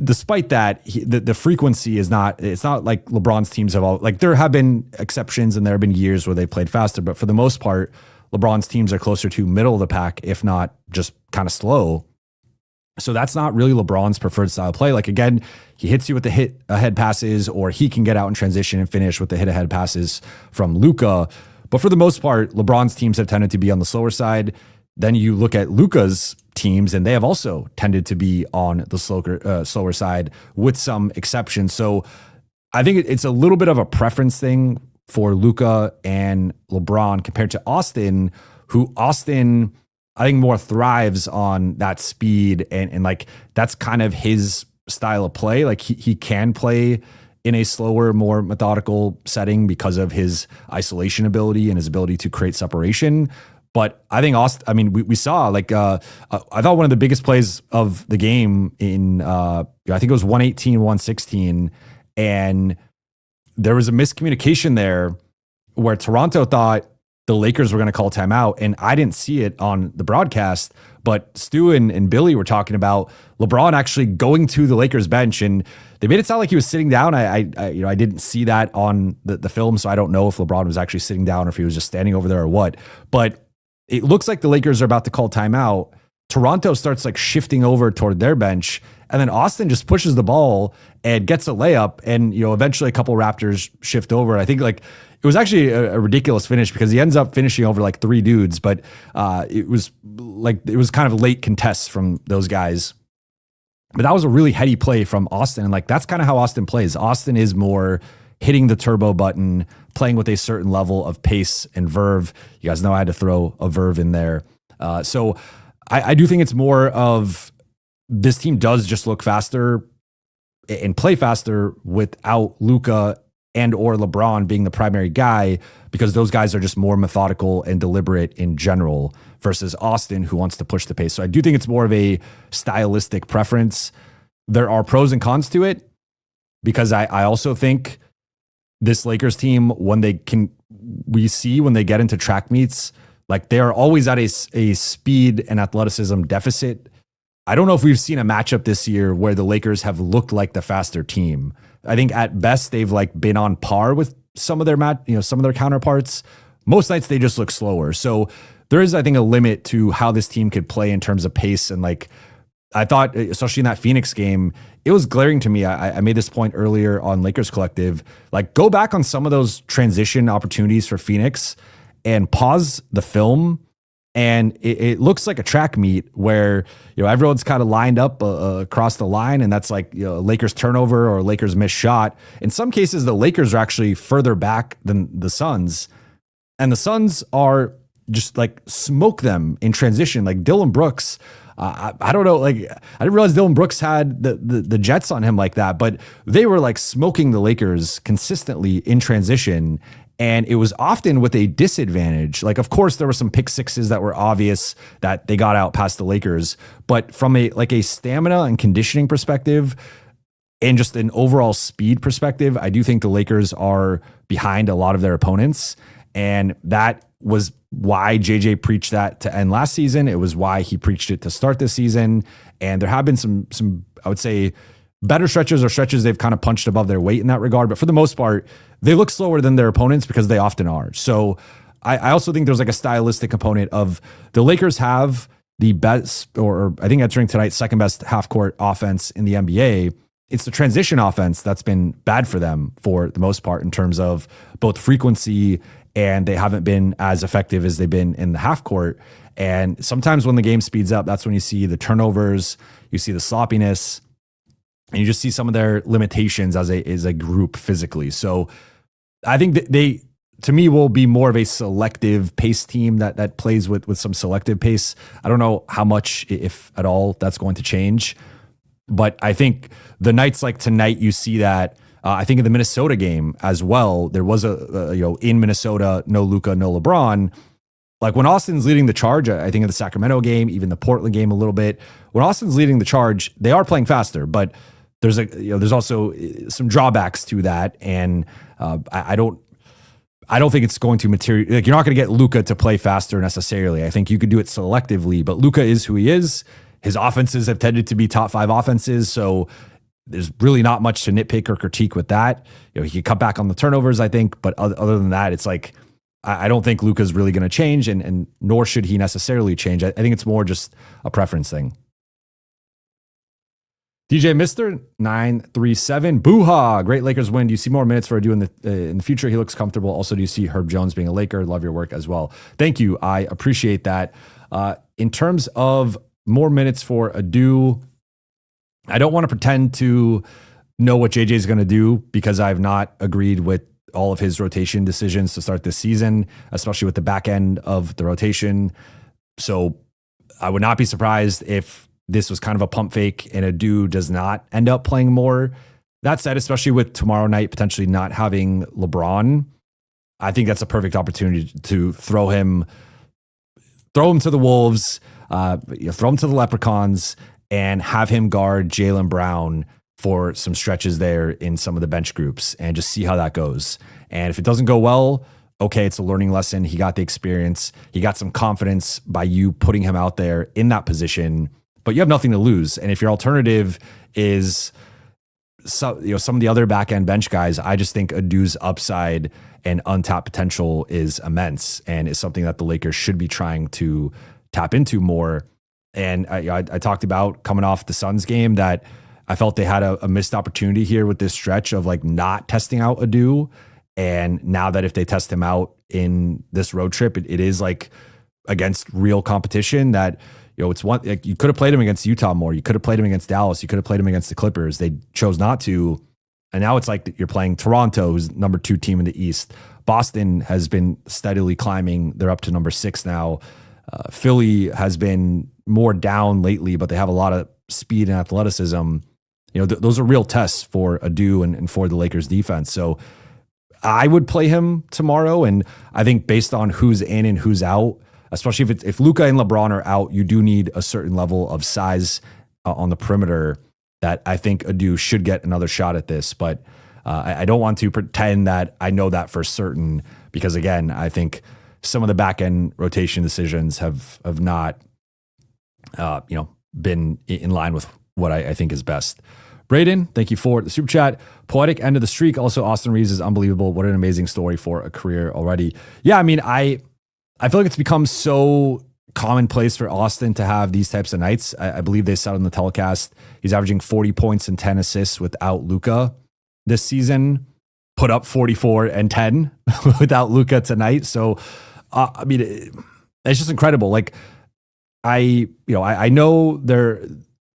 despite that, the frequency is not, it's not like LeBron's teams have all, like, there have been exceptions and there have been years where they played faster, but for the most part, LeBron's teams are closer to middle of the pack, if not just kind of slow. So that's not really LeBron's preferred style of play. Like, again, he hits you with the hit ahead passes, or he can get out in transition and finish with the hit ahead passes from Luka. But for the most part, LeBron's teams have tended to be on the slower side. then you look at Luka's teams, and they have also tended to be on the slower side, with some exceptions. So I think it's a little bit of a preference thing for Luka and LeBron compared to Austin, who Austin, I think, more thrives on that speed, and like that's kind of his style of play. Like he can play in a slower, more methodical setting because of his isolation ability and his ability to create separation. But I think Austin, I mean, we saw like, I thought one of the biggest plays of the game in, I think it was 118, 116. And there was a miscommunication there where Toronto thought the Lakers were going to call timeout. And I didn't see it on the broadcast, but Stu and Billy were talking about LeBron actually going to the Lakers bench, and they made it sound like he was sitting down. I didn't see that on the film, so I don't know if LeBron was actually sitting down or if he was just standing over there or what. But it looks like the Lakers are about to call timeout. Toronto starts like shifting over toward their bench, and then Austin just pushes the ball and gets a layup. And, eventually a couple Raptors shift over. I think like it was actually a ridiculous finish because he ends up finishing over like 3 dudes, but it was kind of late contests from those guys. But that was a really heady play from Austin. And like, that's kind of how Austin plays. Austin is more hitting the turbo button, playing with a certain level of pace and verve. You guys know I had to throw a verve in there. So I do think it's more of this team does just look faster and play faster without Luka and or LeBron being the primary guy, because those guys are just more methodical and deliberate in general versus Austin, who wants to push the pace. So I do think it's more of a stylistic preference. There are pros and cons to it, because I also think this Lakers team, when they get into track meets, like they are always at a speed and athleticism deficit. I don't know if we've seen a matchup this year where the Lakers have looked like the faster team. I think at best they've like been on par with some of their some of their counterparts. Most nights they just look slower. So there is, I think, a limit to how this team could play in terms of pace. And like, I thought, especially in that Phoenix game, it was glaring to me. I made this point earlier on Lakers Collective, like go back on some of those transition opportunities for Phoenix and pause the film. And it looks like a track meet where, everyone's kind of lined up across the line, and that's like, Lakers turnover or Lakers missed shot. In some cases, the Lakers are actually further back than the Suns, and the Suns are just like smoke them in transition. Like Dylan Brooks, I don't know, like I didn't realize Dylan Brooks had the jets on him like that, but they were like smoking the Lakers consistently in transition. And it was often with a disadvantage. Like, of course, there were some pick sixes that were obvious that they got out past the Lakers. But from a stamina and conditioning perspective and just an overall speed perspective, I do think the Lakers are behind a lot of their opponents. And that was why JJ preached that to end last season. It was why he preached it to start this season. And there have been some I would say, better stretches or stretches they've kind of punched above their weight in that regard. But for the most part, they look slower than their opponents because they often are. So I also think there's like a stylistic component of the Lakers have the best, or I think entering tonight, second best half court offense in the NBA. It's the transition offense that's been bad for them for the most part in terms of both frequency, and they haven't been as effective as they've been in the half court. And sometimes when the game speeds up, that's when you see the turnovers, you see the sloppiness, and you just see some of their limitations as a group physically. So I think that they, to me, will be more of a selective pace team that plays with some selective pace. I don't know how much, if at all, that's going to change. But I think the nights like tonight, you see that. I think in the Minnesota game as well, there was in Minnesota, no Luka, no LeBron. Like when Austin's leading the charge, I think in the Sacramento game, even the Portland game a little bit, when Austin's leading the charge, they are playing faster, but there's also some drawbacks to that. And I don't think it's going to material. Like you're not going to get Luka to play faster necessarily. I think you could do it selectively, but Luka is who he is. His offenses have tended to be top 5 offenses. So there's really not much to nitpick or critique with that. He can cut back on the turnovers, I think. But other than that, it's like, I don't think Luka's really going to change, and nor should he necessarily change. I think it's more just a preference thing. DJ Mister 937 Buha. Great Lakers win. Do you see more minutes for Adou in the future? He looks comfortable. Also, do you see Herb Jones being a Laker? Love your work as well. Thank you. I appreciate that. In terms of more minutes for Adou, I don't want to pretend to know what JJ is going to do because I've not agreed with all of his rotation decisions to start this season, especially with the back end of the rotation. So I would not be surprised if this was kind of a pump fake and Adou does not end up playing more. That said, especially with tomorrow night potentially not having LeBron, I think that's a perfect opportunity to throw him to the Wolves, throw him to the Leprechauns, and have him guard Jaylen Brown for some stretches there in some of the bench groups and just see how that goes. And if it doesn't go well, okay, it's a learning lesson. He got the experience. He got some confidence by you putting him out there in that position, but you have nothing to lose. And if your alternative is some of the other back end bench guys, I just think Adou's upside and untapped potential is immense and is something that the Lakers should be trying to tap into more. And I talked about coming off the Suns game that I felt they had a missed opportunity here with this stretch of like not testing out Adou. And now that if they test him out in this road trip, it is like against real competition that, it's one, like you could have played him against Utah more. You could have played him against Dallas. You could have played him against the Clippers. They chose not to. And now it's like you're playing Toronto, who's number 2 team in the East. Boston has been steadily climbing. They're up to number 6 now. Philly has been more down lately, but they have a lot of speed and athleticism. Those are real tests for Adou and for the Lakers defense. So I would play him tomorrow. And I think based on who's in and who's out, especially if Luka and LeBron are out, you do need a certain level of size on the perimeter that I think Adou should get another shot at this. But I don't want to pretend that I know that for certain because, again, I think some of the back end rotation decisions have not been in line with what I think is best. Braden, thank you for the super chat. Poetic end of the streak. Also, Austin Reeves is unbelievable. What an amazing story for a career already. Yeah, I mean, I feel like it's become so commonplace for Austin to have these types of nights. I believe they said on the telecast he's averaging 40 points and 10 assists without Luka this season. Put up 44 and 10 without Luka tonight. So, I mean, it's just incredible. Like, I know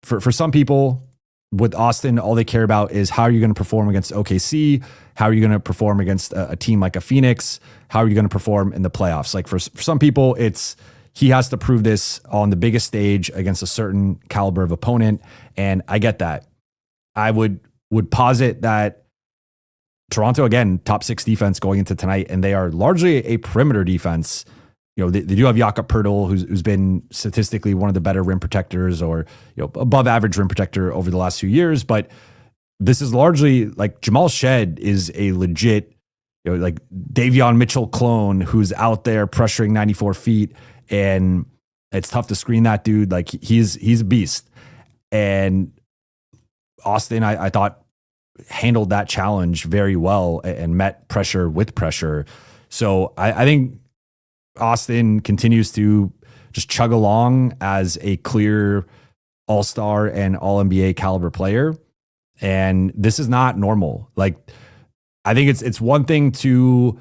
for some people with Austin, all they care about is how are you going to perform against OKC? How are you going to perform against a team like a Phoenix? How are you going to perform in the playoffs? Like for some people, it's he has to prove this on the biggest stage against a certain caliber of opponent. And I get that. I would posit that Toronto, again, top 6 defense going into tonight, and they are largely a perimeter defense. They do have Jakob Poeltl, who's been statistically one of the better rim protectors or above average rim protector over the last few years. But this is largely like Jamal Shed is a legit, like Davion Mitchell clone who's out there pressuring 94 feet, and it's tough to screen that dude. Like he's a beast. And Austin, I thought handled that challenge very well and met pressure with pressure. So I think Austin continues to just chug along as a clear all-star and all-NBA caliber player. And this is not normal. Like, I think it's one thing to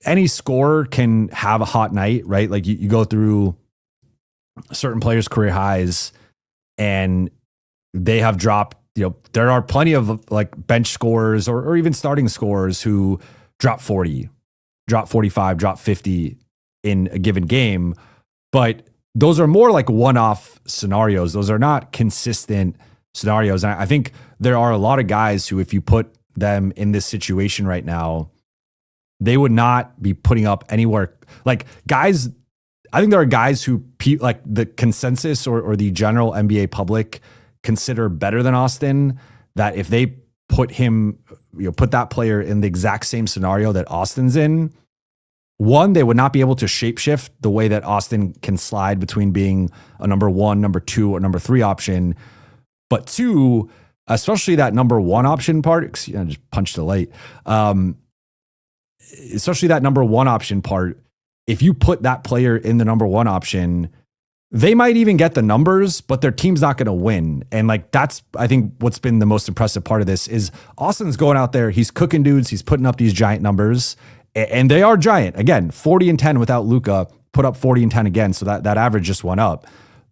any scorer can have a hot night, right? Like you go through certain players' career highs and they have dropped, there are plenty of like bench scorers or even starting scorers who drop 40, drop 45, drop 50 in a given game. But those are more like one-off scenarios. Those are not consistent scenarios. And I think there are a lot of guys who, if you put them in this situation right now, they would not be putting up anywhere. Like guys, I think there are guys who like the consensus or the general NBA public consider better than Austin, that if they put him, put that player in the exact same scenario that Austin's in, one, they would not be able to shapeshift the way that Austin can slide between being a number 1, number 2, or number 3 option. But 2, especially that number 1 option part, I just punched a light. Especially that number 1 option part, if you put that player in the number 1 option, they might even get the numbers, but their team's not going to win. And like, that's, I think what's been the most impressive part of this is Austin's going out there. He's cooking dudes. He's putting up these giant numbers, and they are giant. Again, 40 and 10 without Luka, put up 40 and 10 again. So that average just went up.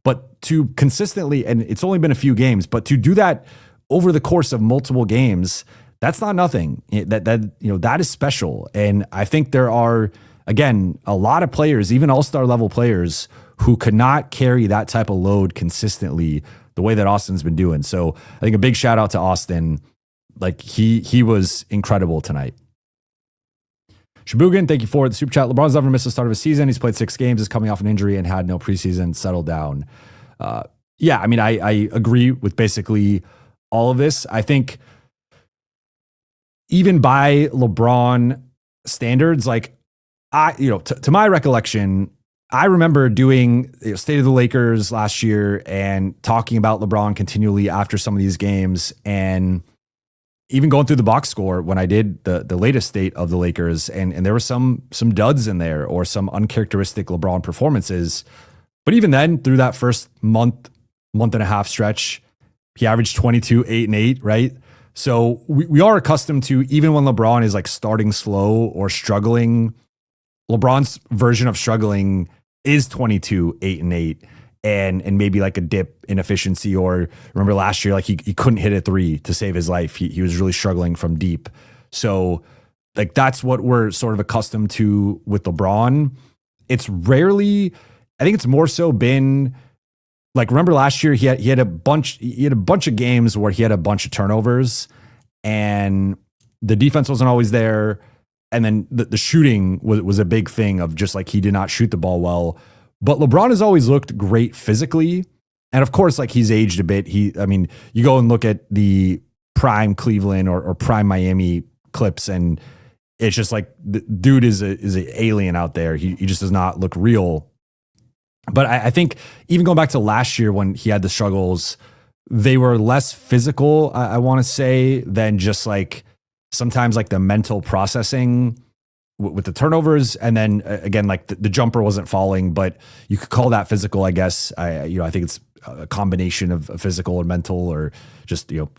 But to consistently, and it's only been a few games, but to do that over the course of multiple games, that's not nothing. That is special. And I think there are, again, a lot of players, even all-star level players, who could not carry that type of load consistently the way that Austin's been doing. So I think a big shout out to Austin. Like he was incredible tonight. Shabugan, thank you for the super chat. LeBron's never missed the start of a season. He's played 6 games, is coming off an injury, and had no preseason. Settle down. Yeah, I mean, I agree with basically all of this. I think even by LeBron standards, like to my recollection, I remember doing State of the Lakers last year and talking about LeBron continually after some of these games, and even going through the box score when I did the latest State of the Lakers, and there were some duds in there or some uncharacteristic LeBron performances. But even then, through that first month and a half stretch, he averaged 22, 8 and 8, right? So we are accustomed to, even when LeBron is like starting slow or struggling, LeBron's version of struggling is 22, 8 and 8. And maybe like a dip in efficiency, or remember last year, like he couldn't hit a 3 to save his life. He was really struggling from deep. So like that's what we're sort of accustomed to with LeBron. It's rarely, I think it's more so been like, remember last year he had a bunch of games where he had a bunch of turnovers and the defense wasn't always there. And then the shooting was a big thing of just like he did not shoot the ball well. But LeBron has always looked great physically. And of course, like he's aged a bit. You go and look at the prime Cleveland or prime Miami clips, and it's just like the dude is an alien out there. He just does not look real. But I think even going back to last year when he had the struggles, they were less physical, I want to say, than just like sometimes like the mental processing with the turnovers. And then again, like the jumper wasn't falling, but you could call that physical, I guess. I think it's a combination of physical and mental, or just, the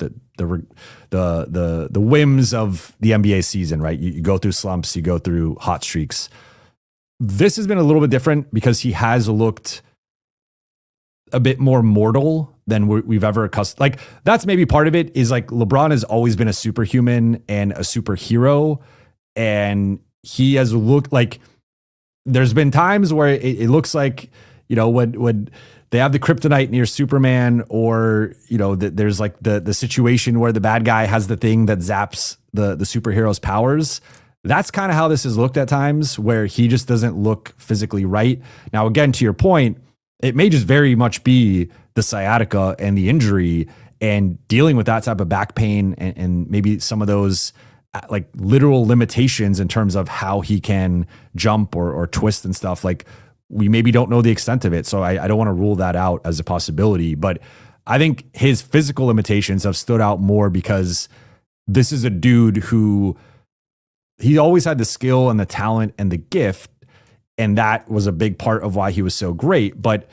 whims of the NBA season, right? You go through slumps, you go through hot streaks. This has been a little bit different because he has looked a bit more mortal than we've ever accustomed. Like that's maybe part of it, is like LeBron has always been a superhuman and a superhero, and he has looked like there's been times where it looks like, when they have the kryptonite near Superman, or, there's like the situation where the bad guy has the thing that zaps the superhero's powers. That's kind of how this is looked at times, where he just doesn't look physically right. Now, again, to your point, it may just very much be the sciatica and the injury and dealing with that type of back pain and maybe some of those like literal limitations in terms of how he can jump or twist and stuff. Like we maybe don't know the extent of it. So I don't want to rule that out as a possibility, but I think his physical limitations have stood out more because this is a dude who he always had the skill and the talent and the gift. And that was a big part of why he was so great. But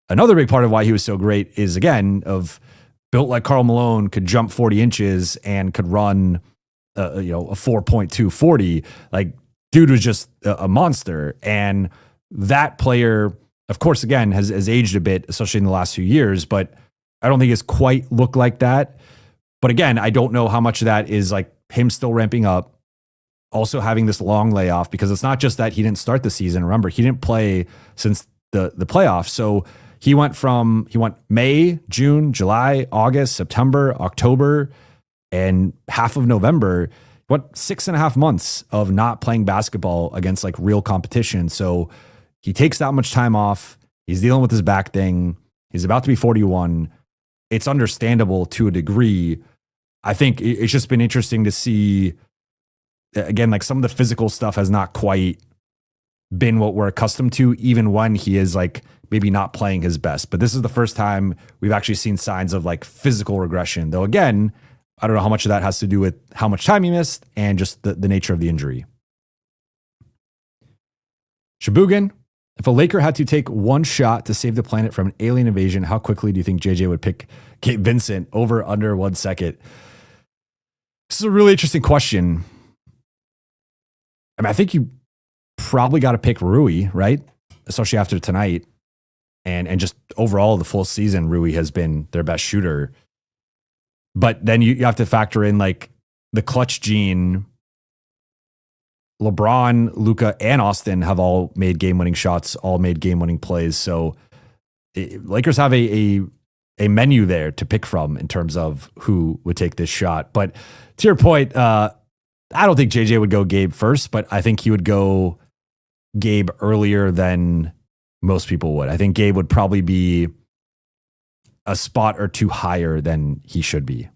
another big part of why he was so great is, again, of built like Karl Malone, could jump 40 inches and could run a 4.2 40. Like dude was just a monster. And that player, of course, again, has aged a bit, especially in the last few years, but I don't think it's quite looked like that. But again, I don't know how much of that is like him still ramping up, also having this long layoff, because it's not just that he didn't start the season. Remember, he didn't play since the playoffs. So he went May, June, July, August, September, October, and half of November. What, 6.5 months of not playing basketball against like real competition. So he takes that much time off. He's dealing with his back thing. He's about to be 41. It's understandable to a degree. I think it's just been interesting to see, again, like some of the physical stuff has not quite been what we're accustomed to, even when he is like maybe not playing his best. But this is the first time we've actually seen signs of like physical regression. Though again, I don't know how much of that has to do with how much time he missed and just the nature of the injury. Shabugan, If a Laker had to take one shot to save the planet from an alien invasion, how quickly do you think JJ would pick Gabe Vincent over under 1 second? This is a really interesting question. I mean, I think you probably got to pick Rui, right? Especially after tonight. And just overall, the full season, Rui has been their best shooter. But then you have to factor in like the clutch gene. LeBron, Luka, and Austin have all made game-winning shots, all made game-winning plays. So Lakers have a menu there to pick from in terms of who would take this shot. But to your point, I don't think JJ would go Gabe first, but I think he would go Gabe earlier than most people would. I think Gabe would probably be a spot or two higher than he should be.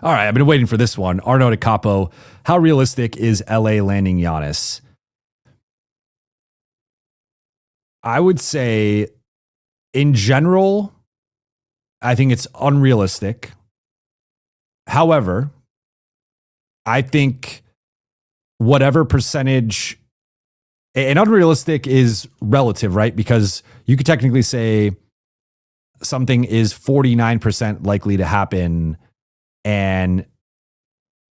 All right, I've been waiting for this one. Arno de Capo, how realistic is LA landing Giannis? I would say, in general, I think it's unrealistic. However, I think whatever percentage, and unrealistic is relative, right? Because you could technically say something is 49% likely to happen, and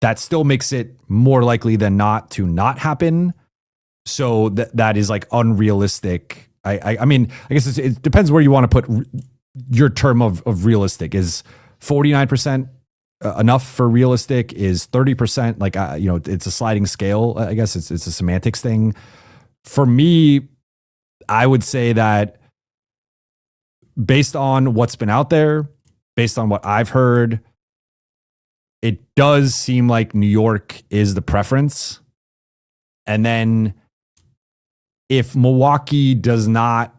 that still makes it more likely than not to not happen. So that is like unrealistic. I mean, I guess it depends where you want to put your term of realistic. Is 49% enough for realistic? Is 30%? Like, it's a sliding scale. I guess it's a semantics thing. For me, I would say that based on what's been out there, based on what I've heard, it does seem like New York is the preference. And then if Milwaukee does not,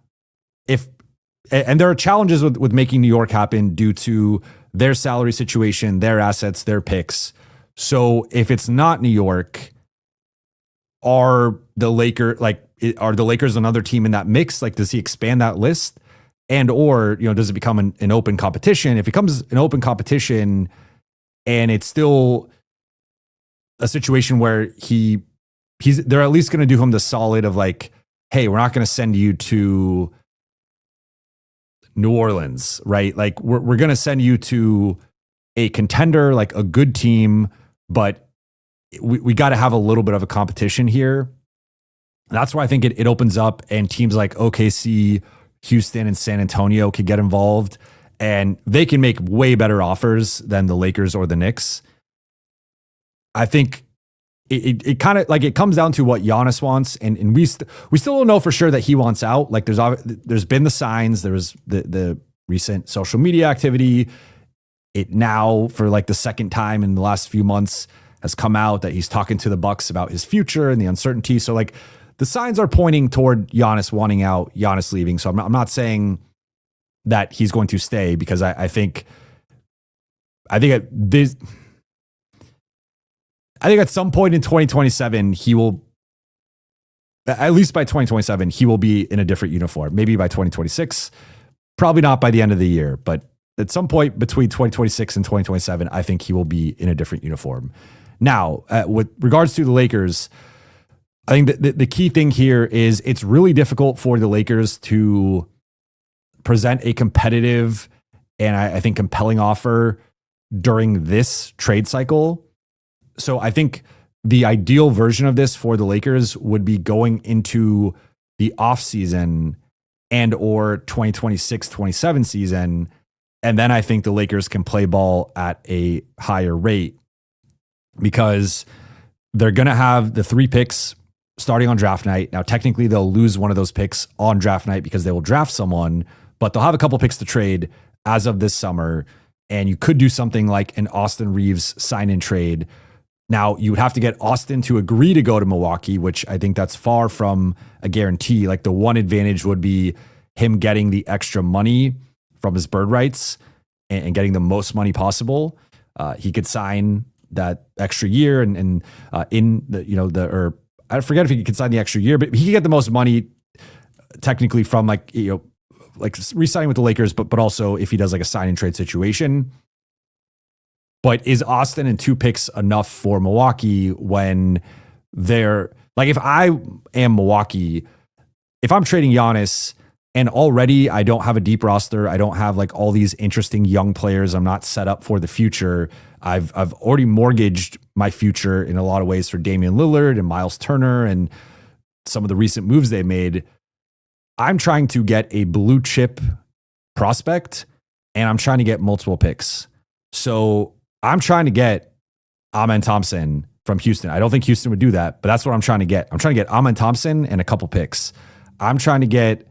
and there are challenges with making New York happen due to their salary situation, their assets, their picks. So if it's not New York, are the Lakers another team in that mix? Like, does he expand that list? And or, does it become an open competition? If it becomes an open competition and it's still a situation where they're at least going to do him the solid of like, hey, we're not going to send you to New Orleans, right? Like we're going to send you to a contender, like a good team, but we got to have a little bit of a competition here. That's why I think it opens up, and teams like OKC, Houston, and San Antonio could get involved, and they can make way better offers than the Lakers or the Knicks. I think it kind of like it comes down to what Giannis wants, and we still don't know for sure that he wants out. Like there's been the signs, there was the recent social media activity. It now, for like the second time in the last few months, has come out that he's talking to the Bucks about his future and the uncertainty. So like the signs are pointing toward Giannis wanting out, Giannis leaving. So I'm not saying that he's going to stay, because I think at some point in 2027, he will, at least by 2027, he will be in a different uniform. Maybe by 2026, probably not by the end of the year, but at some point between 2026 and 2027, I think he will be in a different uniform. Now, with regards to the Lakers, I think the key thing here is it's really difficult for the Lakers to present a competitive and I think compelling offer during this trade cycle. So I think the ideal version of this for the Lakers would be going into the offseason and or 2026-27 season. And then I think the Lakers can play ball at a higher rate, because they're going to have the 3 picks starting on draft night. Now, technically, they'll lose one of those picks on draft night because they will draft someone, but they'll have a couple picks to trade as of this summer. And you could do something like an Austin Reeves sign-in trade. Now, you would have to get Austin to agree to go to Milwaukee, which I think that's far from a guarantee. Like, the one advantage would be him getting the extra money from his bird rights and getting the most money possible. He could sign that extra year and in the, or I forget if he could sign the extra year, but he could get the most money technically from like re-signing with the Lakers, but also if he does like a sign and trade situation. But is Austin and 2 picks enough for Milwaukee when they're like, if I am Milwaukee, if I'm trading Giannis and already I don't have a deep roster, I don't have like all these interesting young players, I'm not set up for the future. I've already mortgaged my future in a lot of ways for Damian Lillard and Miles Turner and some of the recent moves they made. I'm trying to get a blue chip prospect and I'm trying to get multiple picks. So I'm trying to get Amen Thompson from Houston. I don't think Houston would do that, but that's what I'm trying to get. I'm trying to get Amen Thompson and a couple picks. I'm trying to get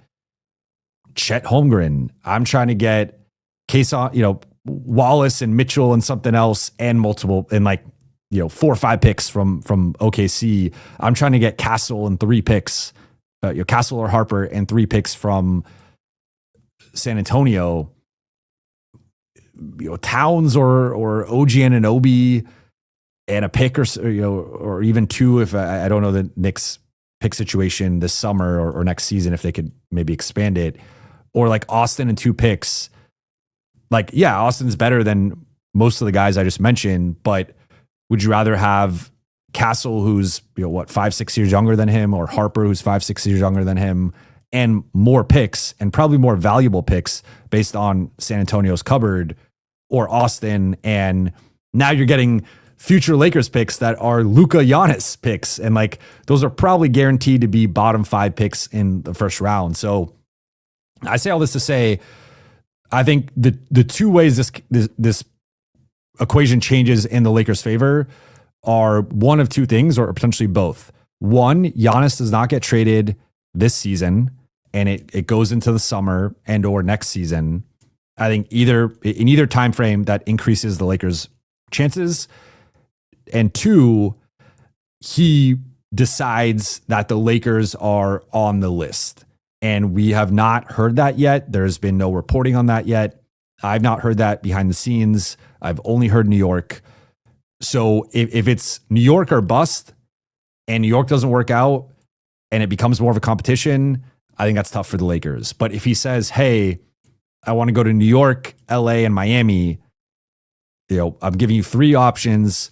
Chet Holmgren. I'm trying to get Wallace and Mitchell and something else and multiple and 4 or 5 picks from OKC. I'm trying to get Castle and 3 picks, Castle or Harper and 3 picks from San Antonio. Towns or OG Anunoby and a pick or even 2 if I don't know the Knicks pick situation this summer or next season if they could maybe expand it, or like Austin and 2 picks. Austin's better than most of the guys I just mentioned, but would you rather have Castle, who's 5-6 years younger than him, or Harper, who's 5-6 years younger than him, and more picks and probably more valuable picks based on San Antonio's cupboard, or Austin, and now you're getting future Lakers picks that are Luka Giannis picks, and those are probably guaranteed to be bottom 5 picks in the first round. So I say all this to say, I think the 2 ways this equation changes in the Lakers' favor are one of 2 things, or potentially both. One, Giannis does not get traded this season, and it goes into the summer and or next season. I think in either time frame that increases the Lakers' chances. And 2, he decides that the Lakers are on the list. And we have not heard that yet. There's been no reporting on that yet. I've not heard that behind the scenes. I've only heard New York. So if it's New York or bust and New York doesn't work out and it becomes more of a competition, I think that's tough for the Lakers. But if he says, hey, I want to go to New York, LA, and Miami, I'm giving you 3 options,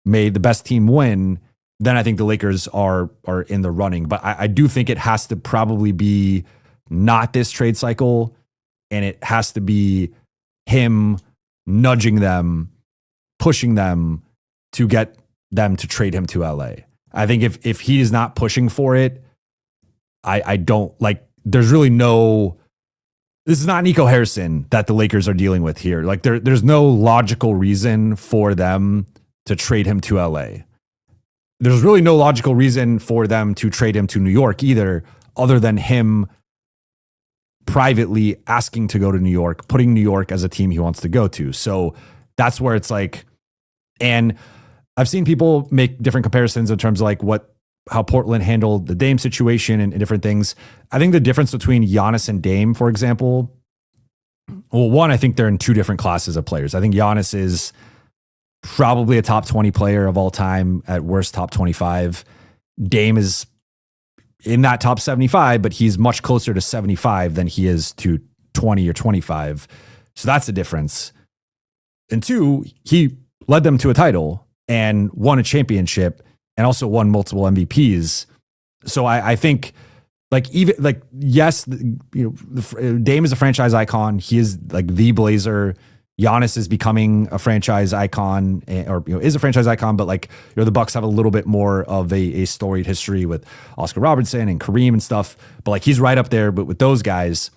may the best team win, then I think the Lakers are in the running. But I do think it has to probably be not this trade cycle, and it has to be him nudging them, pushing them to get them to trade him to LA. I think if he is not pushing for it, I don't there's really no, this is not Nico Harrison that the Lakers are dealing with here. There's no logical reason for them to trade him to LA. There's really no logical reason for them to trade him to New York either, other than him privately asking to go to New York, putting New York as a team he wants to go to. So that's where it's and I've seen people make different comparisons in terms of how Portland handled the Dame situation and different things. I think the difference between Giannis and Dame, for example, well, one, I think they're in 2 different classes of players. I think Giannis is probably a top 20 player of all time, at worst top 25. Dame is in that top 75, but he's much closer to 75 than he is to 20 or 25. So that's the difference. And 2, he led them to a title and won a championship and also won multiple MVPs. So I think yes, Dame is a franchise icon. He is the Blazer. Giannis is becoming a franchise icon, or is a franchise icon, but the Bucks have a little bit more of a storied history with Oscar Robertson and Kareem and stuff. But he's right up there. But with those guys,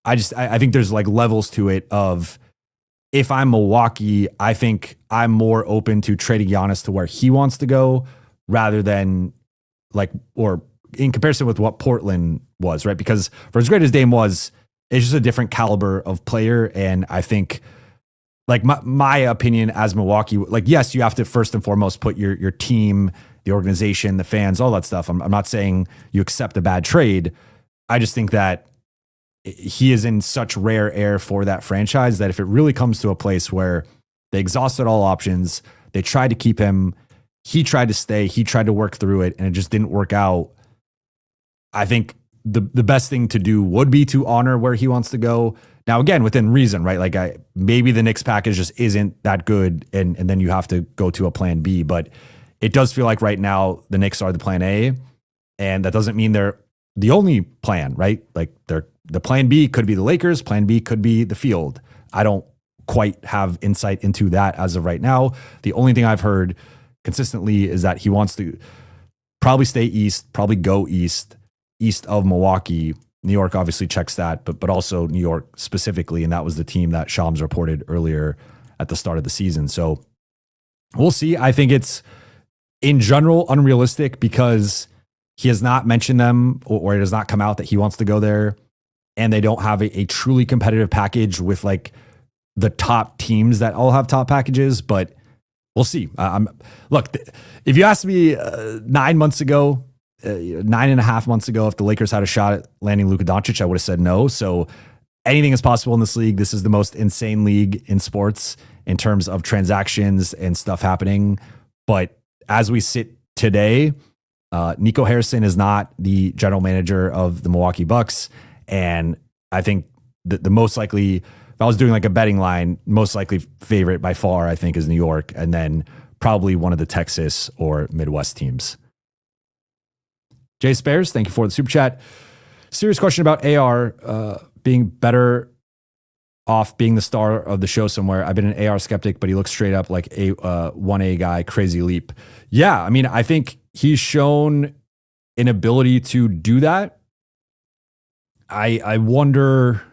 I think there's levels to it. Of if I'm Milwaukee, I think I'm more open to trading Giannis to where he wants to go, rather than or in comparison with what Portland was, right? Because for as great as Dame was, it's just a different caliber of player. And I think my opinion as Milwaukee, yes, you have to first and foremost put your team, the organization, the fans, all that stuff. I'm not saying you accept a bad trade. I just think that he is in such rare air for that franchise that if it really comes to a place where they exhausted all options, they tried to keep him, he tried to stay, he tried to work through it, and it just didn't work out. I think the best thing to do would be to honor where he wants to go. Now, again, within reason, right? Maybe the Knicks package just isn't that good, and then you have to go to a plan B. But it does feel like right now the Knicks are the plan A. And that doesn't mean they're the only plan, right? Like the plan B could be the Lakers, plan B could be the field. I don't quite have insight into that as of right now. The only thing I've heard consistently is that he wants to probably stay east, probably go east of Milwaukee. New York obviously checks that, but also New York specifically, and that was the team that Shams reported earlier at the start of the season. So we'll see. I think it's in general unrealistic because he has not mentioned them or it has not come out that he wants to go there, and they don't have a truly competitive package with like the top teams that all have top packages, but we'll see. Look, if you asked me 9 months ago, 9.5 months ago, if the Lakers had a shot at landing Luka Doncic, I would have said no. So anything is possible in this league. This is the most insane league in sports in terms of transactions and stuff happening. But as we sit today, Nico Harrison is not the general manager of the Milwaukee Bucks. And I think the most likely, if I was doing like a betting line, most likely favorite by far, I think, is New York, and then probably one of the Texas or Midwest teams. Jay Spares, thank you for the super chat. Serious question about AR being better off being the star of the show somewhere. I've been an AR skeptic, but he looks straight up like a 1A guy, crazy leap. Yeah, I mean, I think he's shown an ability to do that. I wonder...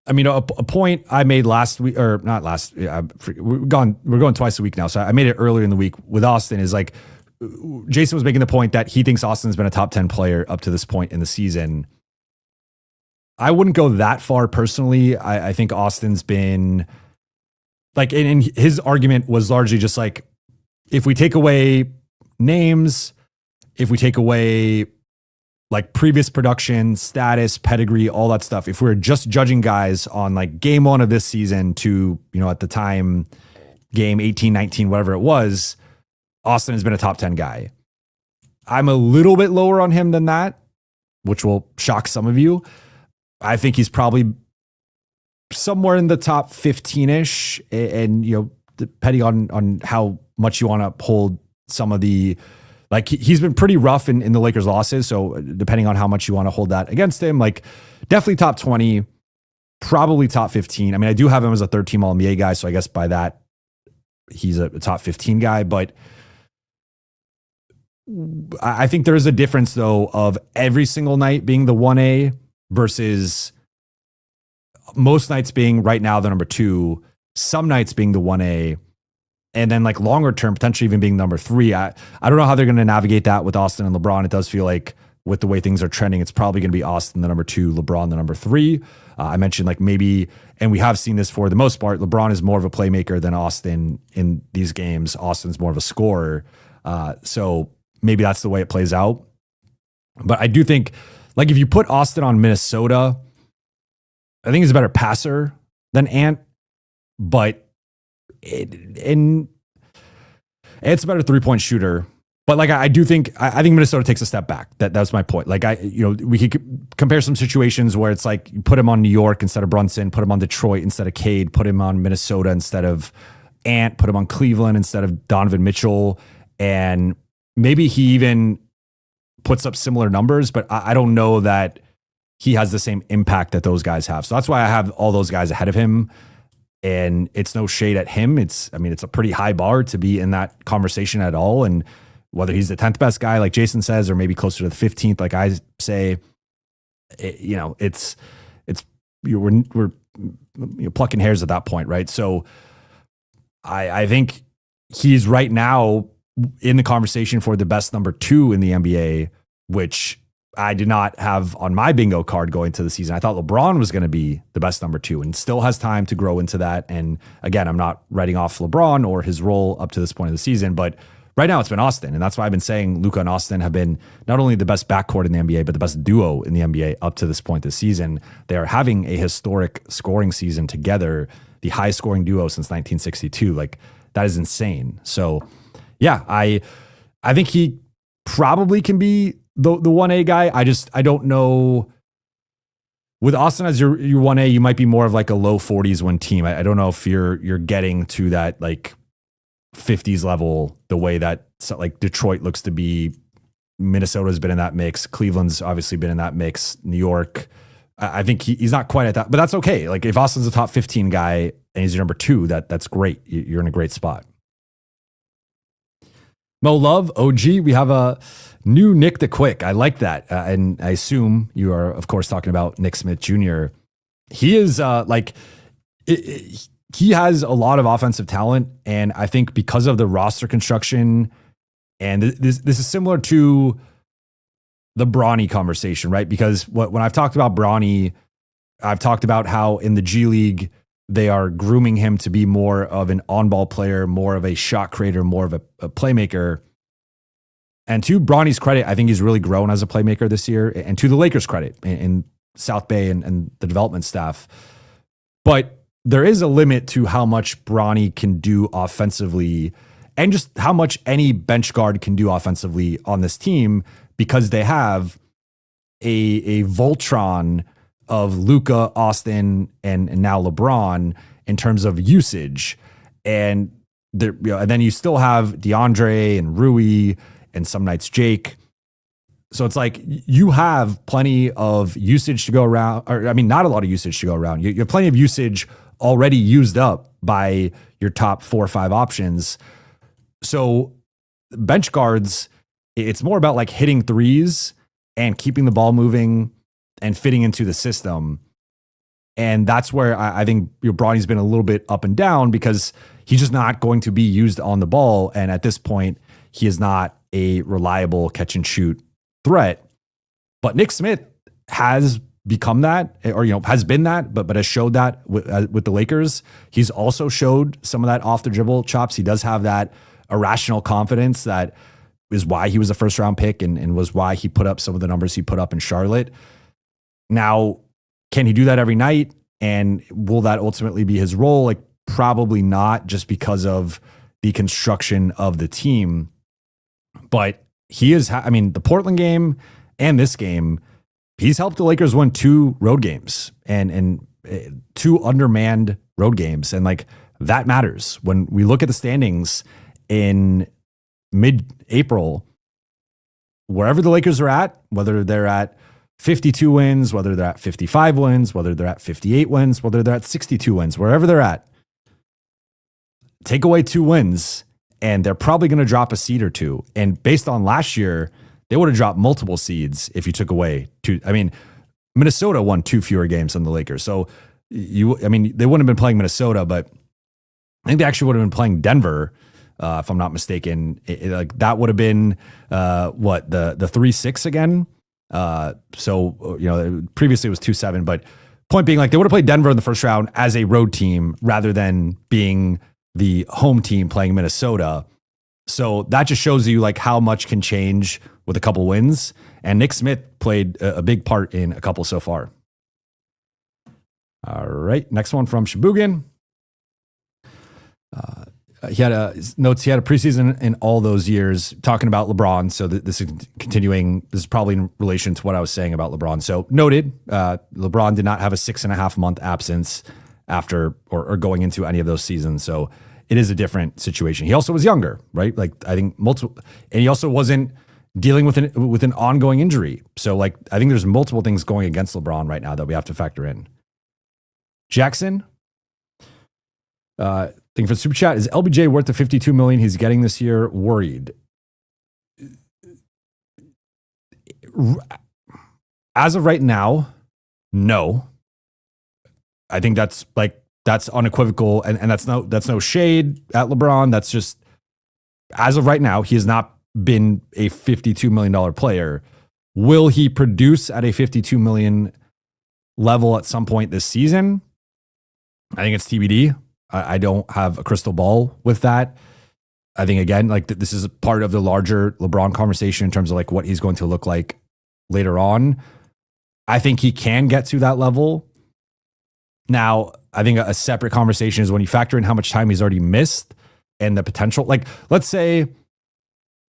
I mean, a point I made last week, or not last, we're going twice a week now. So I made it earlier in the week with Austin is like, Jason was making the point that he thinks Austin's been a top 10 player up to this point in the season. I wouldn't go that far personally. I think Austin's been like, and his argument was largely just like, if we take away names, if we take away like previous production, status, pedigree, all that stuff. If we're just judging guys on like game one of this season to, at the time, game 18, 19, whatever it was, Austin has been a top 10 guy. I'm a little bit lower on him than that, which will shock some of you. I think he's probably somewhere in the top 15-ish. And, depending on how much you want to hold some of the, like he's been pretty rough in the Lakers losses. So depending on how much you want to hold that against him, like definitely top 20, probably top 15. I mean, I do have him as a third team All-NBA guy. So I guess by that, he's a top 15 guy. But I think there is a difference though of every single night being the 1A versus most nights being right now the number 2, some nights being the 1A. And then like longer term, potentially even being number 3. I don't know how they're going to navigate that with Austin and LeBron. It does feel like with the way things are trending, it's probably going to be Austin the number 2, LeBron the number 3. I mentioned like maybe, and we have seen this for the most part, LeBron is more of a playmaker than Austin in these games. Austin's more of a scorer. So maybe that's the way it plays out. But I do think like if you put Austin on Minnesota, I think he's a better passer than Ant, but it's a better 3-point shooter. But like I do think I think Minnesota takes a step back. That's my point. Like we could compare some situations where it's like you put him on New York instead of Brunson, put him on Detroit instead of Cade, put him on Minnesota instead of Ant, put him on Cleveland instead of Donovan Mitchell, and maybe he even puts up similar numbers, but I don't know that he has the same impact that those guys have. So that's why I have all those guys ahead of him. And it's no shade at him. It's a pretty high bar to be in that conversation at all. And whether he's the 10th best guy, like Jason says, or maybe closer to the 15th, like I say, we're plucking hairs at that point, right? So I think he's right now in the conversation for the best number 2 in the NBA, which I did not have on my bingo card going to the season. I thought LeBron was going to be the best number 2 and still has time to grow into that. And again, I'm not writing off LeBron or his role up to this point of the season, but right now it's been Austin. And that's why I've been saying Luka and Austin have been not only the best backcourt in the NBA, but the best duo in the NBA up to this point this season. They are having a historic scoring season together, the highest scoring duo since 1962. Like that is insane. So yeah, I think he probably can be the 1A guy. I don't know. With Austin as your 1A, you might be more of like a low 40s win team. I don't know if you're getting to that like 50s level the way that like Detroit looks to be Minnesota's been in that mix. Cleveland's obviously been in that mix. New York. I think he's not quite at that, but that's okay. Like if Austin's a top 15 guy and he's your number 2, that's great. You're in a great spot. Mo Love, OG, we have a new Nick the Quick. I like that. And I assume you are, of course, talking about Nick Smith Jr. He is he has a lot of offensive talent. And I think because of the roster construction, and this is similar to the Bronny conversation, right? Because when I've talked about Bronny, I've talked about how in the G League, they are grooming him to be more of an on-ball player, more of a shot creator, more of a playmaker. And to Bronny's credit, I think he's really grown as a playmaker this year. And to the Lakers' credit in South Bay and the development staff. But there is a limit to how much Bronny can do offensively and just how much any bench guard can do offensively on this team, because they have a Voltron of Luka, Austin, and now LeBron in terms of usage. And there, and then you still have DeAndre and Rui and some nights Jake. So it's like you have plenty of usage to go around, or I mean, not a lot of usage to go around. You have plenty of usage already used up by your top 4 or 5 options. So bench guards, it's more about like hitting threes and keeping the ball moving and fitting into the system. And that's where I think Bronny's been a little bit up and down, because he's just not going to be used on the ball. And at this point, he is not a reliable catch and shoot threat. But Nick Smith has become that, or has been that, but has showed that with the Lakers. He's also showed some of that off the dribble chops. He does have that irrational confidence that is why he was a first round pick and was why he put up some of the numbers he put up in Charlotte. Now, can he do that every night? And will that ultimately be his role? Like, probably not, just because of the construction of the team. But he is, the Portland game and this game, he's helped the Lakers win 2 road games and 2 undermanned road games. And like, that matters. When we look at the standings in mid-April, wherever the Lakers are at, whether they're at 52 wins, whether they're at 55 wins, whether they're at 58 wins, whether they're at 62 wins, wherever they're at, take away 2 wins and they're probably going to drop a seed or 2. And based on last year, they would have dropped multiple seeds if you took away 2. I mean, Minnesota won 2 fewer games than the Lakers. So they wouldn't have been playing Minnesota, but I think they actually would have been playing Denver, if I'm not mistaken. Like that would have been the 3-6 again. So previously it was 2-7, but point being, like, they would have played Denver in the first round as a road team rather than being the home team playing Minnesota. So that just shows you like how much can change with a couple wins. And Nick Smith played a big part in a couple so far. All right. Next one from Shibugan. He had a preseason in all those years talking about LeBron. So this is continuing. This is probably in relation to what I was saying about LeBron. So noted, LeBron did not have a 6.5 month absence after or going into any of those seasons. So it is a different situation. He also was younger, right? Like I think multiple, and he also wasn't dealing with an ongoing injury. So like, I think there's multiple things going against LeBron right now that we have to factor in. Jackson, thank you for the super chat. Is LBJ worth the $52 million he's getting this year? Worried. As of right now, no. I think that's unequivocal, and that's no shade at LeBron. That's just, as of right now, he has not been a $52 million player. Will he produce at a $52 million level at some point this season? I think it's TBD. I don't have a crystal ball with that. I think, again, like this is part of the larger LeBron conversation in terms of like what he's going to look like later on. I think he can get to that level. Now, I think a separate conversation is when you factor in how much time he's already missed and the potential. Like, let's say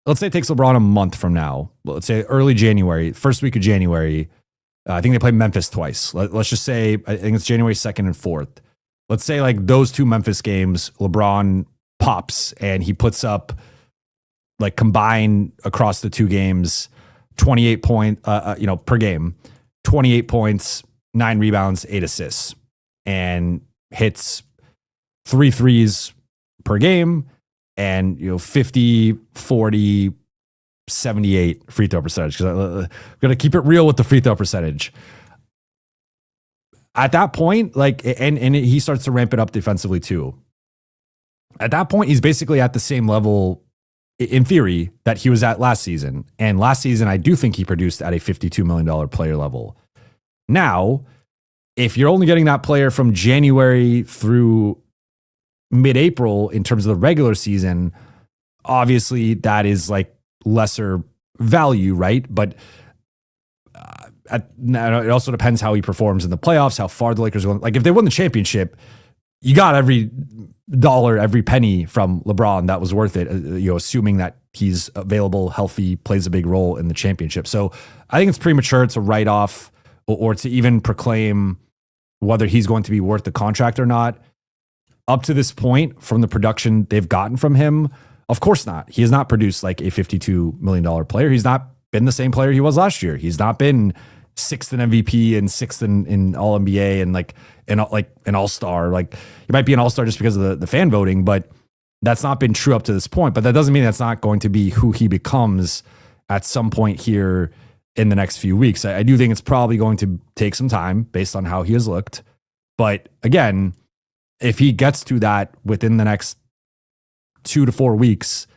it takes LeBron a month from now. Let's say early January, first week of January. I think they play Memphis twice. Let's just say, I think it's January 2nd and 4th. Let's say like those 2 Memphis games, LeBron pops and he puts up like combined across the 2 games 28 per game, 28 points, 9 rebounds, 8 assists, and hits 3 threes per game, and 50, 40, 78 free throw percentage. Because I'm gonna keep it real with the free throw percentage. At that point, and he starts to ramp it up defensively too. At that point, he's basically at the same level, in theory, that he was at last season. And last season, I do think he produced at a $52 million player level. Now, if you're only getting that player from January through mid-April in terms of the regular season, obviously that is like lesser value, right? But it also depends how he performs in the playoffs, how far the Lakers go. Like if they won the championship, you got every dollar, every penny from LeBron that was worth it, assuming that he's available, healthy, plays a big role in the championship. So I think it's premature to write off or to even proclaim whether he's going to be worth the contract or not. Up to this point, from the production they've gotten from him, of course not. He has not produced like a $52 million player. He's not been the same player he was last year. He's not been 6th in MVP and 6th in All NBA and like an All-Star. Like he might be an All-Star just because of the fan voting, but that's not been true up to this point. But that doesn't mean that's not going to be who he becomes at some point here in the next few weeks. I do think it's probably going to take some time based on how he has looked. But again, if he gets to that within the next 2 to 4 weeks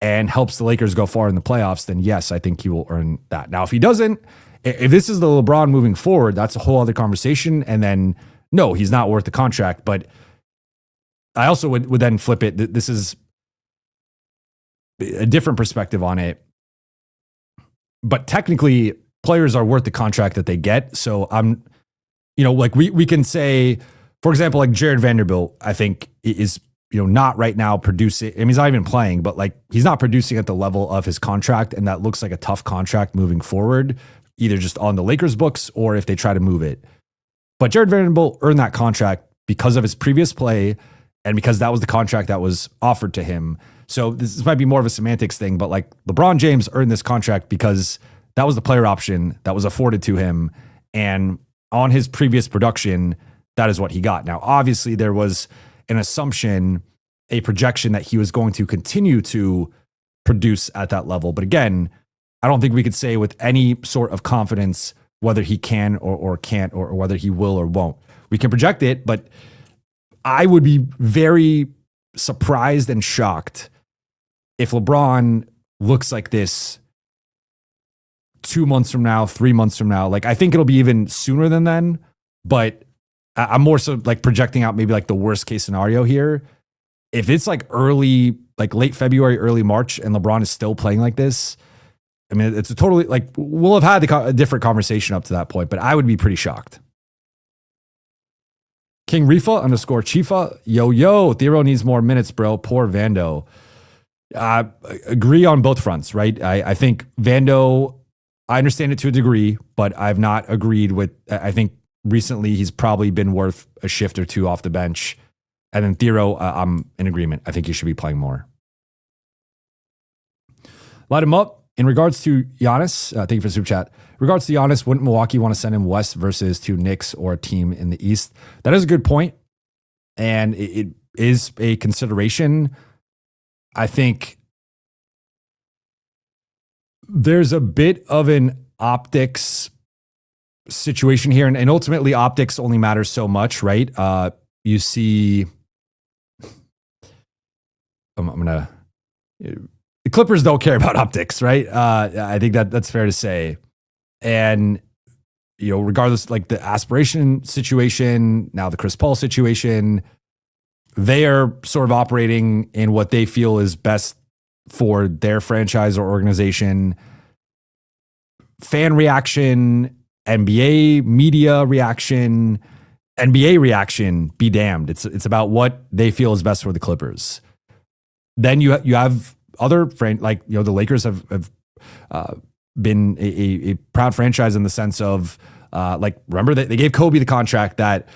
and helps the Lakers go far in the playoffs, then yes, I think he will earn that. Now, if he doesn't, if this is the LeBron moving forward, that's a whole other conversation. And then, no, he's not worth the contract. But I also would then flip it. This is a different perspective on it. But technically, players are worth the contract that they get. So I'm, like we can say, for example, like Jared Vanderbilt, I think is, not right now producing. I mean, he's not even playing, but like he's not producing at the level of his contract. And that looks like a tough contract moving forward, either just on the Lakers books or if they try to move it. But Jared Vanderbilt earned that contract because of his previous play and because that was the contract that was offered to him. So this might be more of a semantics thing, but like LeBron James earned this contract because that was the player option that was afforded to him. And on his previous production, that is what he got. Now, obviously there was an assumption, a projection that he was going to continue to produce at that level. But again, I don't think we could say with any sort of confidence whether he can or can't or whether he will or won't. We can project it, but I would be very surprised and shocked if LeBron looks like this 2 months from now, 3 months from now. Like I think it'll be even sooner than then, but I'm more so like projecting out maybe like the worst case scenario here. If it's like late February, early March, and LeBron is still playing like this, I mean, it's a totally like we'll have had a different conversation up to that point, but I would be pretty shocked. King Rifa _Chifa. Yo, Thiero needs more minutes, bro. Poor Vando. Agree on both fronts, right? I think Vando, I understand it to a degree, but I've not agreed with, I think recently he's probably been worth a shift or two off the bench. And then Thiero, I'm in agreement. I think he should be playing more. Light him up. In regards to Giannis, thank you for the super chat. In regards to Giannis, wouldn't Milwaukee want to send him west versus to Knicks or a team in the East? That is a good point. And it is a consideration. I think there's a bit of an optics situation here. And ultimately, optics only matters so much, right? You see, the Clippers don't care about optics, right? I think that's fair to say. And, regardless, like the aspiration situation, now the Chris Paul situation, they are sort of operating in what they feel is best for their franchise or organization. Fan reaction, NBA media reaction, NBA reaction, be damned. It's about what they feel is best for the Clippers. Then you have other the Lakers have been a proud franchise in the sense of remember that they gave Kobe the contract that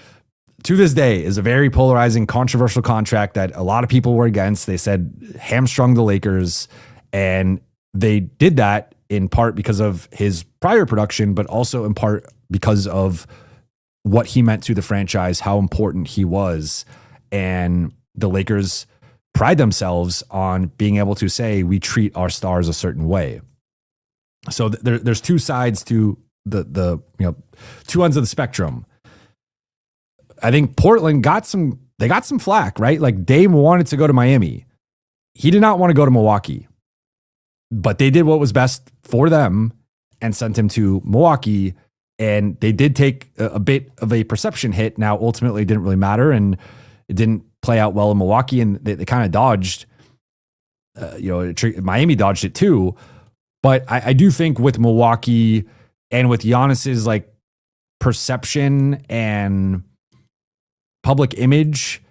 to this day is a very polarizing, controversial contract that a lot of people were against. They said hamstrung the Lakers, and they did that in part because of his prior production, but also in part because of what he meant to the franchise, how important he was. And the Lakers pride themselves on being able to say, we treat our stars a certain way. So there's two sides to the two ends of the spectrum. I think Portland got some flack, right? Like Dame wanted to go to Miami. He did not want to go to Milwaukee, but they did what was best for them and sent him to Milwaukee. And they did take a bit of a perception hit. Now, ultimately, it didn't really matter, and it didn't play out well in Milwaukee, and they kind of dodged. Miami dodged it too. But I do think with Milwaukee and with Giannis's like perception and public image,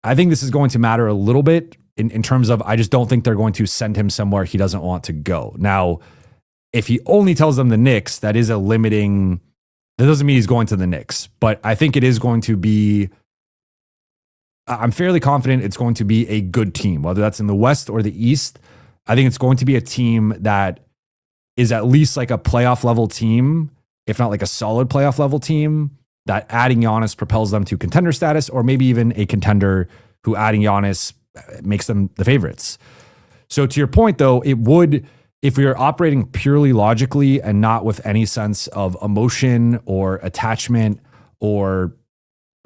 I think this is going to matter a little bit in terms of, I just don't think they're going to send him somewhere he doesn't want to go. Now, if he only tells them the Knicks, that doesn't mean he's going to the Knicks. But I think it is going to be, I'm fairly confident it's going to be a good team, whether that's in the West or the East. I think it's going to be a team that is at least like a playoff level team, if not like a solid playoff level team, that adding Giannis propels them to contender status, or maybe even a contender who adding Giannis makes them the favorites. So to your point though, it would, if we are operating purely logically and not with any sense of emotion or attachment or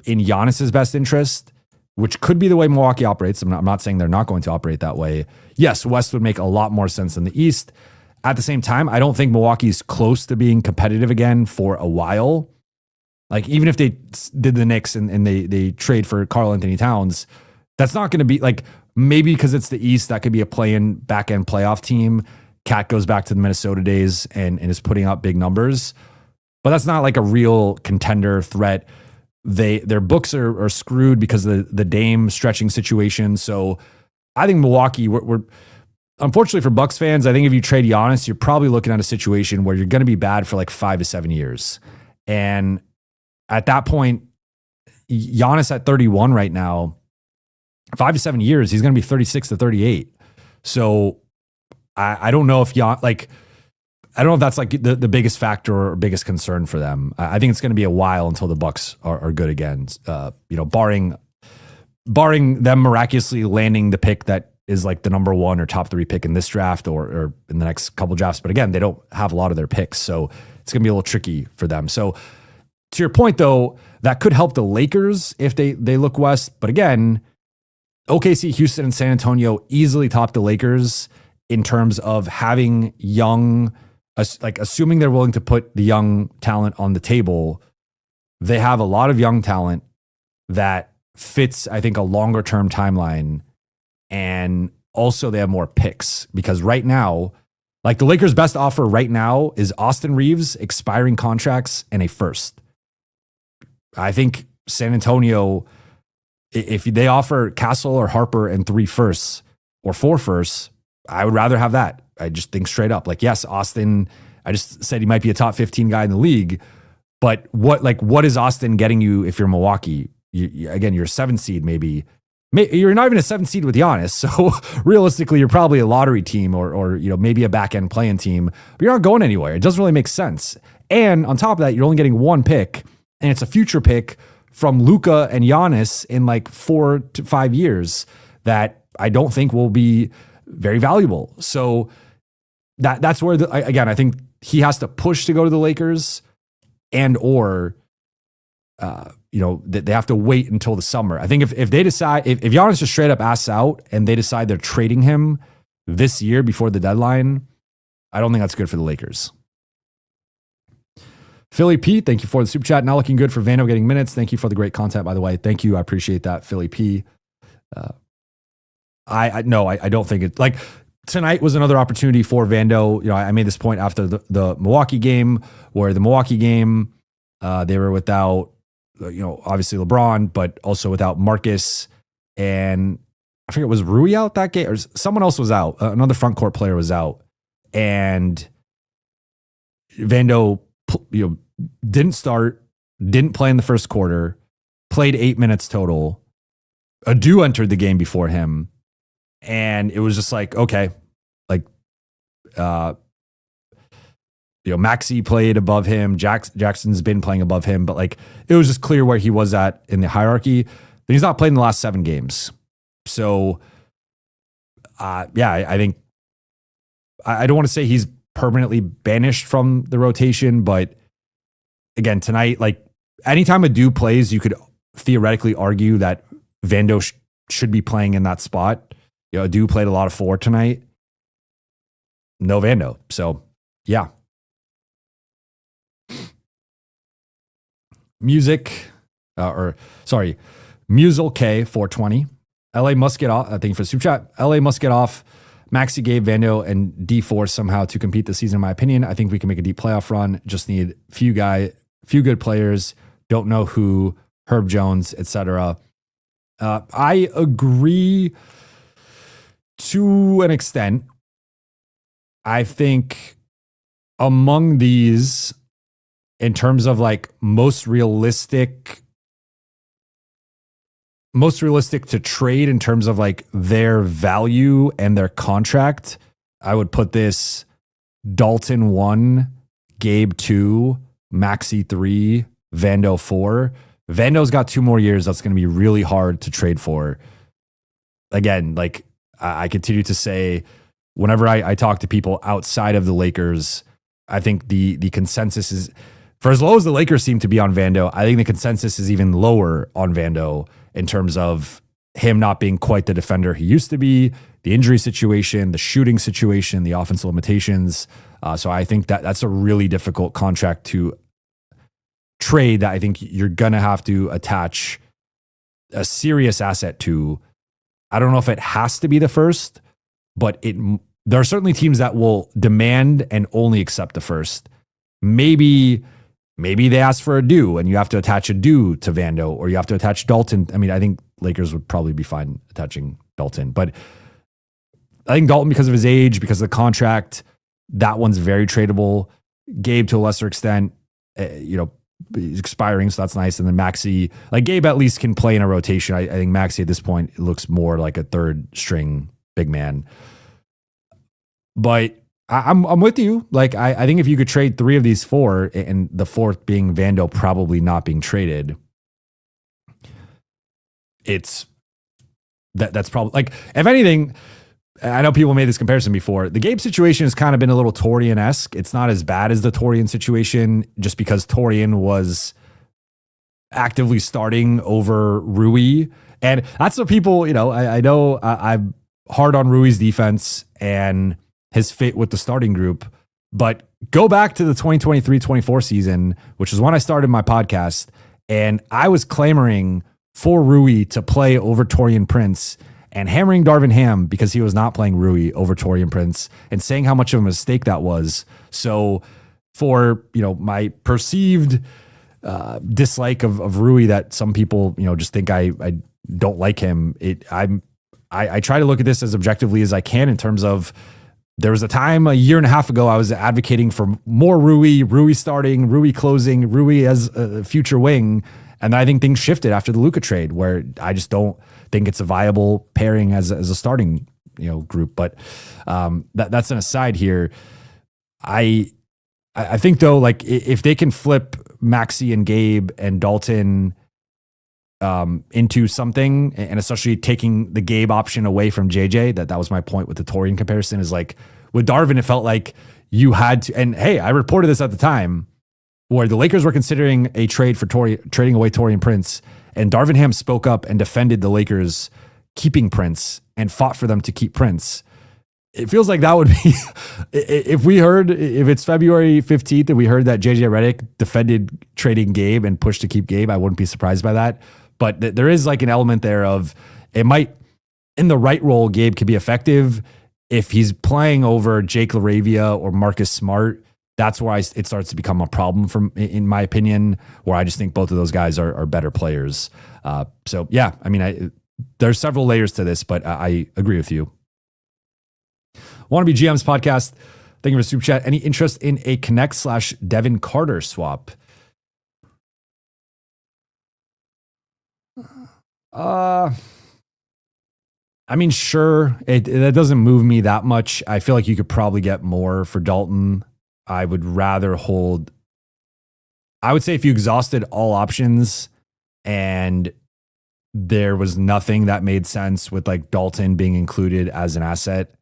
in Giannis's best interest, which could be the way Milwaukee operates. I'm not saying they're not going to operate that way. Yes, West would make a lot more sense than the East. At the same time, I don't think Milwaukee's close to being competitive again for a while. Like, even if they did the Knicks and they trade for Karl Anthony Towns, that's not going to be like, maybe because it's the East, that could be a play-in back-end playoff team. Cat goes back to the Minnesota days and is putting up big numbers. But that's not like a real contender threat. Their books are screwed because of the Dame stretching situation. So I think Milwaukee, we're unfortunately for Bucks fans, I think if you trade Giannis, you're probably looking at a situation where you're going to be bad for like 5 to 7 years. And at that point, Giannis at 31 right now, 5 to 7 years, he's going to be 36 to 38. So I don't know if I don't know if that's like the biggest factor or biggest concern for them. I think it's going to be a while until the Bucks are good again. Barring them miraculously landing the pick that is like the number 1 or top 3 pick in this draft or in the next couple drafts. But again, they don't have a lot of their picks, so it's going to be a little tricky for them. So to your point, though, that could help the Lakers if they look west. But again, OKC, Houston, and San Antonio easily top the Lakers in terms of having young, like assuming they're willing to put the young talent on the table. They have a lot of young talent that fits, I think, a longer term timeline. And also they have more picks because right now, like the Lakers' best offer right now is Austin Reeves, expiring contracts, and a first. I think San Antonio, if they offer Castle or Harper and 3 firsts or 4 firsts, I would rather have that. I just think straight up, like, yes, Austin, I just said he might be a top 15 guy in the league, but what is Austin getting you if you're Milwaukee? Again, you're a 7 seed, maybe. You're not even a 7 seed with Giannis. So realistically, you're probably a lottery team or maybe a back end playing team, but you're not going anywhere. It doesn't really make sense. And on top of that, you're only getting 1 pick, and it's a future pick from Luka and Giannis in like 4 to 5 years that I don't think will be very valuable. So that's where again, I think he has to push to go to the Lakers, and or they have to wait until the summer. I think if they decide, if Giannis just straight up asks out and they decide they're trading him this year before the deadline, I don't think that's good for the Lakers. Philly P, thank you for the super chat. Not looking good for Vando getting minutes. Thank you for the great content, by the way. Thank you. I appreciate that, Philly P. I don't think it, like, tonight was another opportunity for Vando. I made this point after the Milwaukee game, where the Milwaukee game, they were without, obviously LeBron, but also without Marcus, and I forget, was Rui out that game or someone else was out? Another front court player was out, and Vando, didn't start, didn't play in the first quarter, played 8 minutes total. Adou entered the game before him. And it was just like, okay, like, Maxey played above him. Jackson's been playing above him, but like it was just clear where he was at in the hierarchy. Then he's not played in the last 7 games. So, I think I don't want to say he's permanently banished from the rotation, but again, tonight, like anytime Adou plays, you could theoretically argue that Vando should be playing in that spot. Adou played a lot of 4 tonight. No Vando. So, yeah. Musel K 420. LA must get off. I think for super chat, LA must get off Maxey, Gabe, Vando, and D4 somehow to compete this season, in my opinion. I think we can make a deep playoff run. Just need few good players. Don't know who, Herb Jones, etc. I agree to an extent. I think among these, in terms of like most realistic to trade in terms of like their value and their contract, I would put this Dalton 1, Gabe 2, Maxey 3, Vando 4. Vando's got 2 more years. That's going to be really hard to trade for. Again, like I continue to say, whenever I talk to people outside of the Lakers, I think the consensus is, for as low as the Lakers seem to be on Vando, I think the consensus is even lower on Vando in terms of him not being quite the defender he used to be, the injury situation, the shooting situation, the offensive limitations. So I think that's a really difficult contract to trade that I think you're going to have to attach a serious asset to. I don't know if it has to be the first, but there are certainly teams that will demand and only accept the first. Maybe they ask for Adou and you have to attach Adou to Vando, or you have to attach Dalton. I mean, I think Lakers would probably be fine attaching Dalton, but I think Dalton, because of his age, because of the contract, that one's very tradable. Gabe, to a lesser extent, he's expiring, so that's nice. And then Maxey, like Gabe at least can play in a rotation. I think Maxey at this point looks more like a 3rd string big man. But I'm with you. Like I think if you could trade 3 of these 4, and the 4th being Vando probably not being traded, that's probably, like, if anything, I know people made this comparison before. The Gabe situation has kind of been a little Torian-esque. It's not as bad as the Torian situation, just because Torian was actively starting over Rui. And that's what people, I know I'm hard on Rui's defense and his fit with the starting group, but go back to the 2023-24 season, which is when I started my podcast, and I was clamoring for Rui to play over Taurean Prince and hammering Darvin Ham because he was not playing Rui over Taurean Prince, and saying how much of a mistake that was. So for, my perceived dislike of Rui, that some people, just think I don't like him, I try to look at this as objectively as I can, in terms of, there was a time a year and a half ago I was advocating for more Rui starting, Rui closing, Rui as a future wing. And I think things shifted after the Luka trade, where I just don't think it's a viable pairing as a starting, group. But that's an aside here. I think though, like if they can flip Maxey and Gabe and Dalton into something, and especially taking the Gabe option away from JJ, that was my point with the Taurean comparison, is like with Darvin, it felt like you had to, and hey, I reported this at the time, where the Lakers were considering a trade for trading away Taurean Prince, and Darvin Ham spoke up and defended the Lakers keeping Prince and fought for them to keep Prince. It feels like that would be, if it's February 15th and we heard that JJ Redick defended trading Gabe and pushed to keep Gabe, I wouldn't be surprised by that. But there is like an element there of, it might, in the right role, Gabe could be effective. If he's playing over Jake LaRavia or Marcus Smart, that's where it starts to become a problem, in my opinion, where I just think both of those guys are better players. So yeah, I mean, there's several layers to this, but I agree with you. Want to be GM's podcast? Thank you for super chat. Any interest in a Connect/Devin Carter swap? I mean, sure. That doesn't move me that much. I feel like you could probably get more for Dalton. I would rather hold. I would say if you exhausted all options and there was nothing that made sense with like Dalton being included as an asset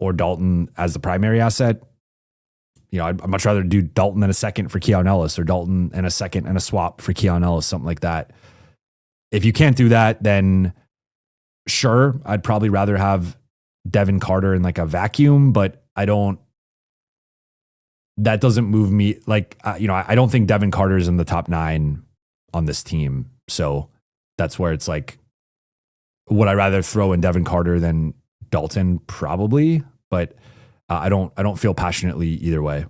or Dalton as the primary asset, I'd much rather do Dalton and a second for Keon Ellis or Dalton and a second and a swap for Keon Ellis, something like that. If you can't do that, then sure, I'd probably rather have Devin Carter in like a vacuum, but that doesn't move me. Like, I don't think Devin Carter is in the top 9 on this team. So that's where it's like, would I rather throw in Devin Carter than Dalton? Probably, but I don't feel passionately either way.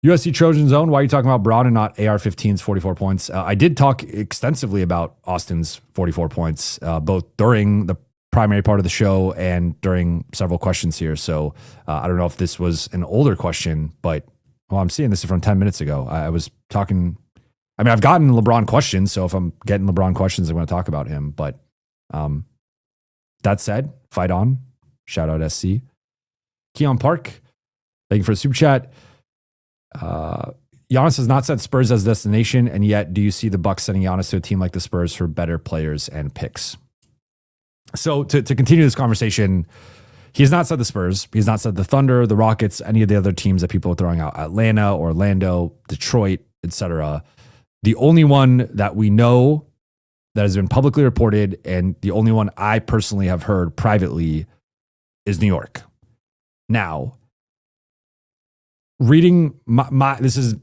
USC Trojan Zone, why are you talking about Braun and not AR-15's 44 points? I did talk extensively about Austin's 44 points, both during the primary part of the show and during several questions here. So I don't know if this was an older question, but I'm seeing this from 10 minutes ago. I was talking. I mean, I've gotten LeBron questions, so if I'm getting LeBron questions, I'm going to talk about him. But that said, fight on. Shout out SC. Keon Park, thank you for the super chat. Giannis has not set Spurs as destination, and yet do you see the Bucks sending Giannis to a team like the Spurs for better players and picks? So to continue this conversation, he has not said the Spurs. He has not said the Thunder, the Rockets, any of the other teams that people are throwing out. Atlanta, Orlando, Detroit, etc. The only one that we know that has been publicly reported, and the only one I personally have heard privately, is New York. Now, reading this is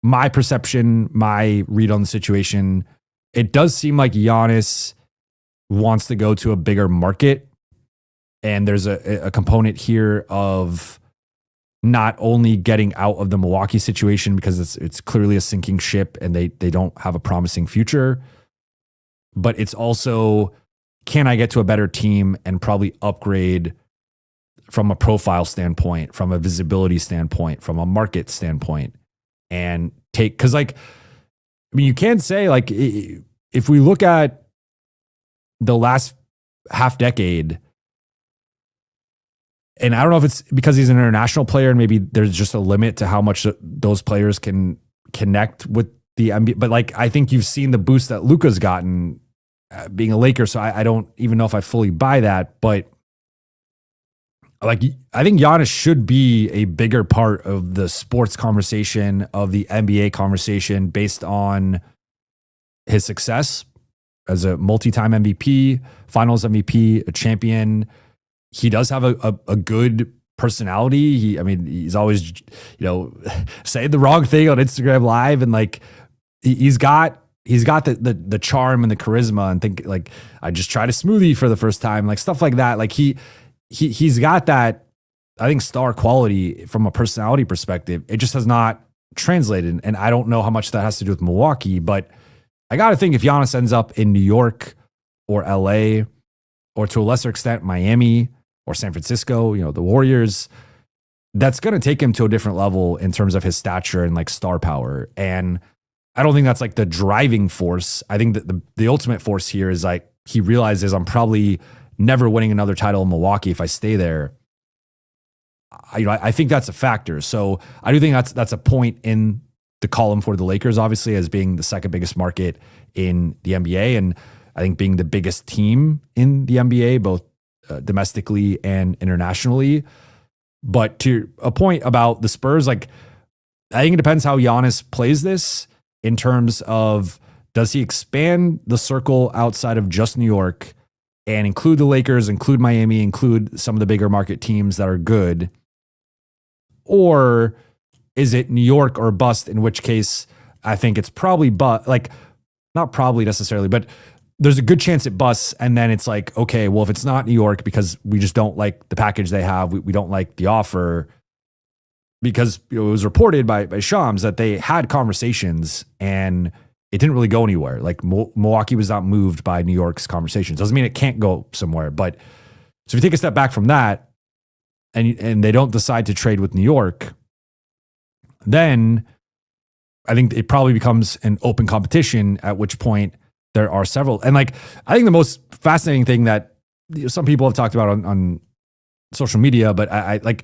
my perception, my read on the situation. It does seem like Giannis wants to go to a bigger market. And there's a component here of not only getting out of the Milwaukee situation because it's clearly a sinking ship and they don't have a promising future, but it's also, can I get to a better team and probably upgrade from a profile standpoint, from a visibility standpoint, from a market standpoint, and because you can say, like, if we look at the last half decade, and I don't know if it's because he's an international player and maybe there's just a limit to how much those players can connect with the NBA, but like, I think you've seen the boost that Luka's gotten being a Laker. So I don't even know if I fully buy that, but like, I think Giannis should be a bigger part of the sports conversation, of the NBA conversation, based on his success as a multi-time MVP, finals MVP, a champion. He does have a good personality. He's always, saying the wrong thing on Instagram Live, and like he's got the charm and the charisma, and think like, I just tried a smoothie for the first time, like stuff like that. Like he's got that, I think, star quality from a personality perspective. It just has not translated. And I don't know how much that has to do with Milwaukee, but I got to think if Giannis ends up in New York or LA, or to a lesser extent, Miami or San Francisco, the Warriors, that's going to take him to a different level in terms of his stature and like star power. And I don't think that's like the driving force. I think that the ultimate force here is like, he realizes I'm probably never winning another title in Milwaukee if I stay there. I think that's a factor. So I do think that's a point in the column for the Lakers, obviously, as being the second biggest market in the NBA. And I think being the biggest team in the NBA, both domestically and internationally. But to a point about the Spurs, like, I think it depends how Giannis plays this in terms of, does he expand the circle outside of just New York and include the Lakers, include Miami, include some of the bigger market teams that are good? Or is it New York or bust, in which case I think it's probably not probably necessarily, but there's a good chance it busts. And then it's like, okay, well, if it's not New York because we just don't like the package they have, we don't like the offer, because it was reported by Shams that they had conversations and it didn't really go anywhere. Like Milwaukee was not moved by New York's conversations. Doesn't mean it can't go somewhere. But so if you take a step back from that and they don't decide to trade with New York, then I think it probably becomes an open competition, at which point there are several. And like, I think the most fascinating thing that some people have talked about on social media, but I like,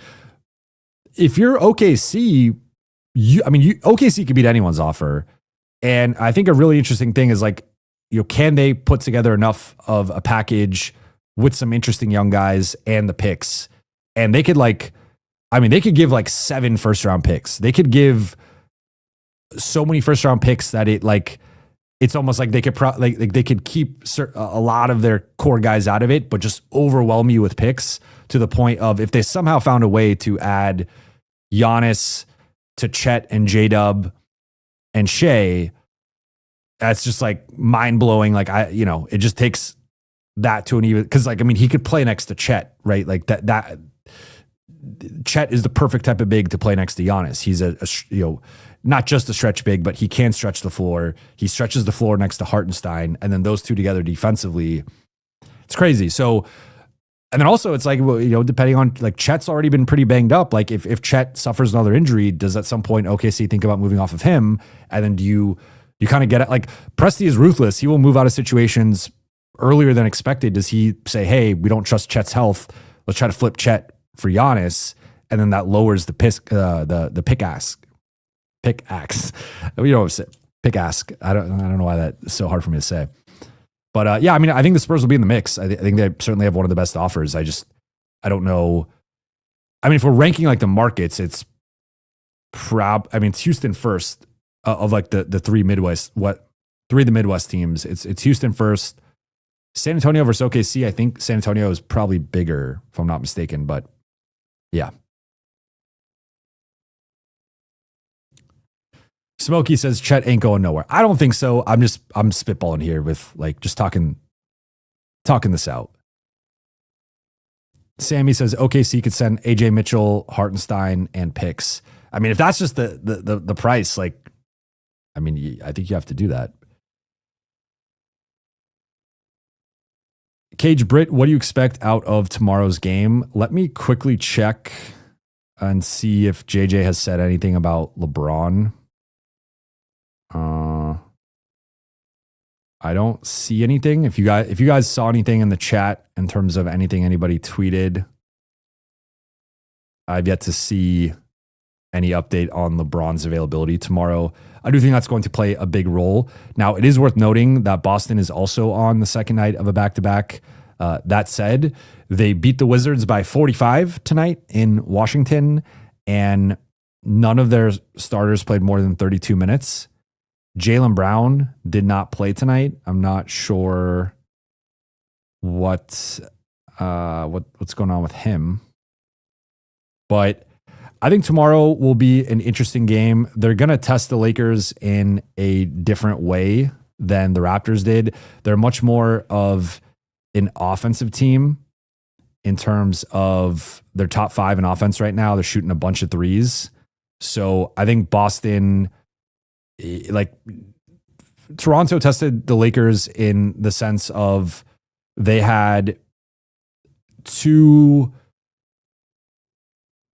if you're OKC, OKC could beat anyone's offer. And I think a really interesting thing is like, can they put together enough of a package with some interesting young guys and the picks? And they could they could give like 7 first-round picks. They could give so many first-round picks that it's almost like they could they could keep a lot of their core guys out of it, but just overwhelm you with picks to the point of if they somehow found a way to add Giannis to Chet and J-Dub and Shea, that's just like mind-blowing. Like it just takes that to an even, because he could play next to Chet, right? Like that Chet is the perfect type of big to play next to Giannis. He's not just a stretch big, but he can stretch the floor. He stretches the floor next to Hartenstein, and then those two together defensively, it's crazy. So, and then also it's like, depending on Chet's already been pretty banged up. Like if Chet suffers another injury, does at some point OKC think about moving off of him? And then do you kind of get it? Like Presti is ruthless. He will move out of situations earlier than expected. Does he say, hey, we don't trust Chet's health, let's try to flip Chet for Giannis, and then that lowers the pickaxe. Pickaxe. I don't know why that's so hard for me to say. But I think the Spurs will be in the mix. I think they certainly have one of the best offers. I don't know. If we're ranking like the markets, it's it's Houston first of like the three of the Midwest teams. It's Houston first. San Antonio versus OKC. I think San Antonio is probably bigger, if I'm not mistaken. But yeah. Smokey says Chet ain't going nowhere. I don't think so. I'm spitballing here with just talking this out. Sammy says OKC could send AJ Mitchell, Hartenstein, and picks. If that's just the price, I think you have to do that. Cage Britt, what do you expect out of tomorrow's game? Let me quickly check and see if JJ has said anything about LeBron. I don't see anything. If you guys saw anything in the chat in terms of anything anybody tweeted, I've yet to see any update on LeBron's availability tomorrow. I do think that's going to play a big role. Now, it is worth noting that Boston is also on the second night of a back-to-back. That said, they beat the Wizards by 45 tonight in Washington, and none of their starters played more than 32 minutes. Jaylen Brown did not play tonight. I'm not sure what's going on with him. But I think tomorrow will be an interesting game. They're going to test the Lakers in a different way than the Raptors did. They're much more of an offensive team in terms of their top 5 in offense right now. They're shooting a bunch of threes. So I think Boston, Toronto tested the Lakers in the sense of they had 2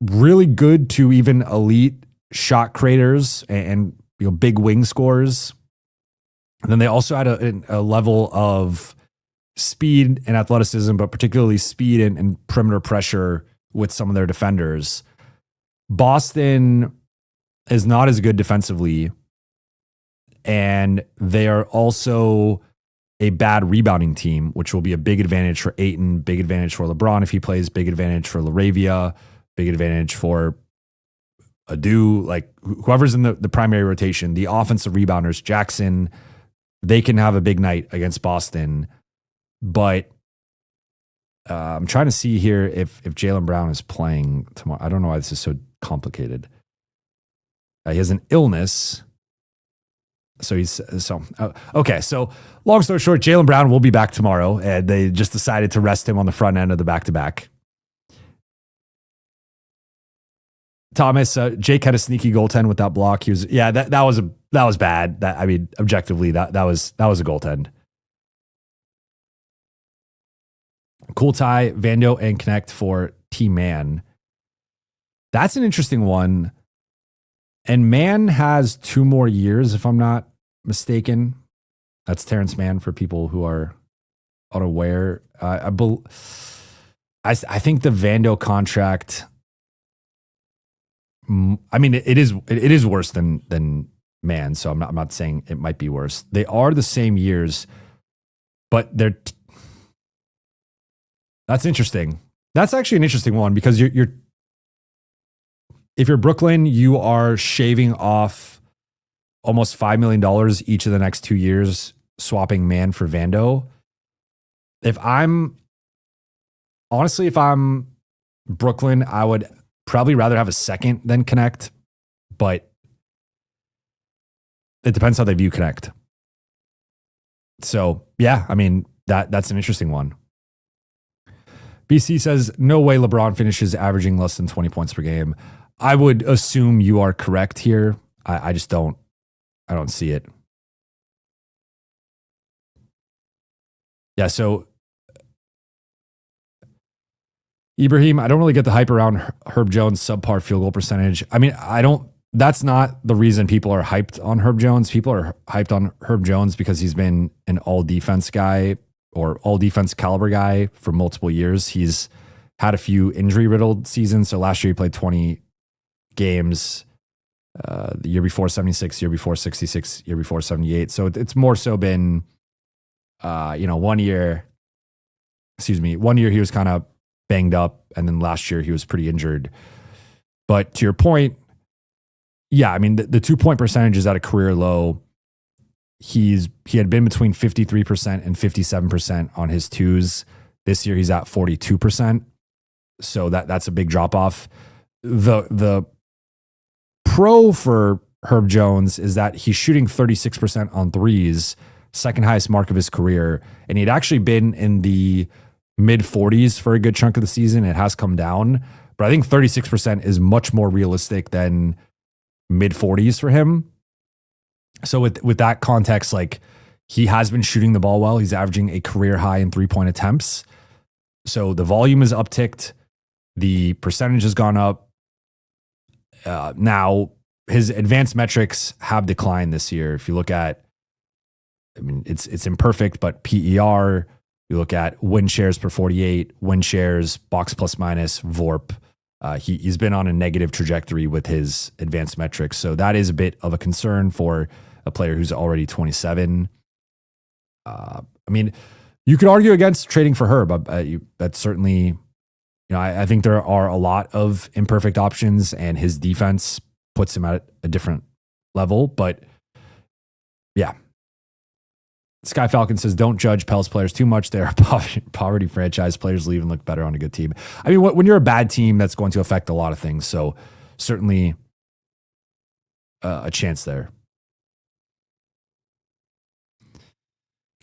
really good to even elite shot creators and big wing scorers. And then they also had a level of speed and athleticism, but particularly speed and perimeter pressure with some of their defenders. Boston is not as good defensively, and they are also a bad rebounding team, which will be a big advantage for Ayton, big advantage for LeBron if he plays, big advantage for LaRavia, big advantage for Adou, whoever's in the primary rotation. The offensive rebounders, Jackson, they can have a big night against Boston. But I'm trying to see here if Jaylen Brown is playing tomorrow. I don't know why this is so complicated. He has an illness. Okay. So long story short, Jaylen Brown will be back tomorrow, and they just decided to rest him on the front end of the back-to-back. Thomas, Jake had a sneaky goaltend with that block. He was, that was bad. Objectively, that was a goaltend. Cool tie, Vando and Connect for T-Man. That's an interesting one. And Mann has 2 more years, if I'm not mistaken. That's Terrence Mann for people who are unaware. I think the Vando contract I mean, it is worse than man. So I'm not saying it might be worse. They are the same years, but that's interesting. That's actually an interesting one because if you're Brooklyn, you are shaving off almost $5 million each of the next 2 years, swapping man for Vando. If I'm Brooklyn, I would probably rather have a second than Connect, but it depends how they view Connect. So yeah, I mean, that's an interesting one. BC says, no way LeBron finishes averaging less than 20 points per game. I would assume you are correct here. I just don't see it. Yeah, so Ibrahim, I don't really get the hype around Herb Jones' subpar field goal percentage. I mean, that's not the reason people are hyped on Herb Jones. People are hyped on Herb Jones because he's been an all defense guy or all defense caliber guy for multiple years. He's had a few injury riddled seasons. So last year he played 20 games, the year before 76, year before 66, year before 78. So it's more so been, 1 year he was kind of banged up. And then last year he was pretty injured. But to your point, yeah, I mean, the 2-point percentage is at a career low. He had been between 53% and 57% on his twos. This year he's at 42%. So that's a big drop off. The pro for Herb Jones is that he's shooting 36% on threes, second highest mark of his career. And he'd actually been in the mid 40s for a good chunk of the season. It has come down, but I think 36% is much more realistic than mid 40s for him. So with that context, like he has been shooting the ball well. He's averaging a career high in 3-point attempts. So the volume is upticked. The percentage has gone up. Now his advanced metrics have declined this year. If you look at, I mean, it's imperfect, but PER, you look at win shares per 48, win shares, box plus minus, VORP. He's been on a negative trajectory with his advanced metrics. So that is a bit of a concern for a player who's already 27. I mean, you could argue against trading for Herb. That's certainly, I think there are a lot of imperfect options and his defense puts him at a different level. But yeah. Sky Falcon says, don't judge Pels players too much. They're a poverty franchise. Players leave and look better on a good team. I mean, when you're a bad team, that's going to affect a lot of things. So certainly a chance there.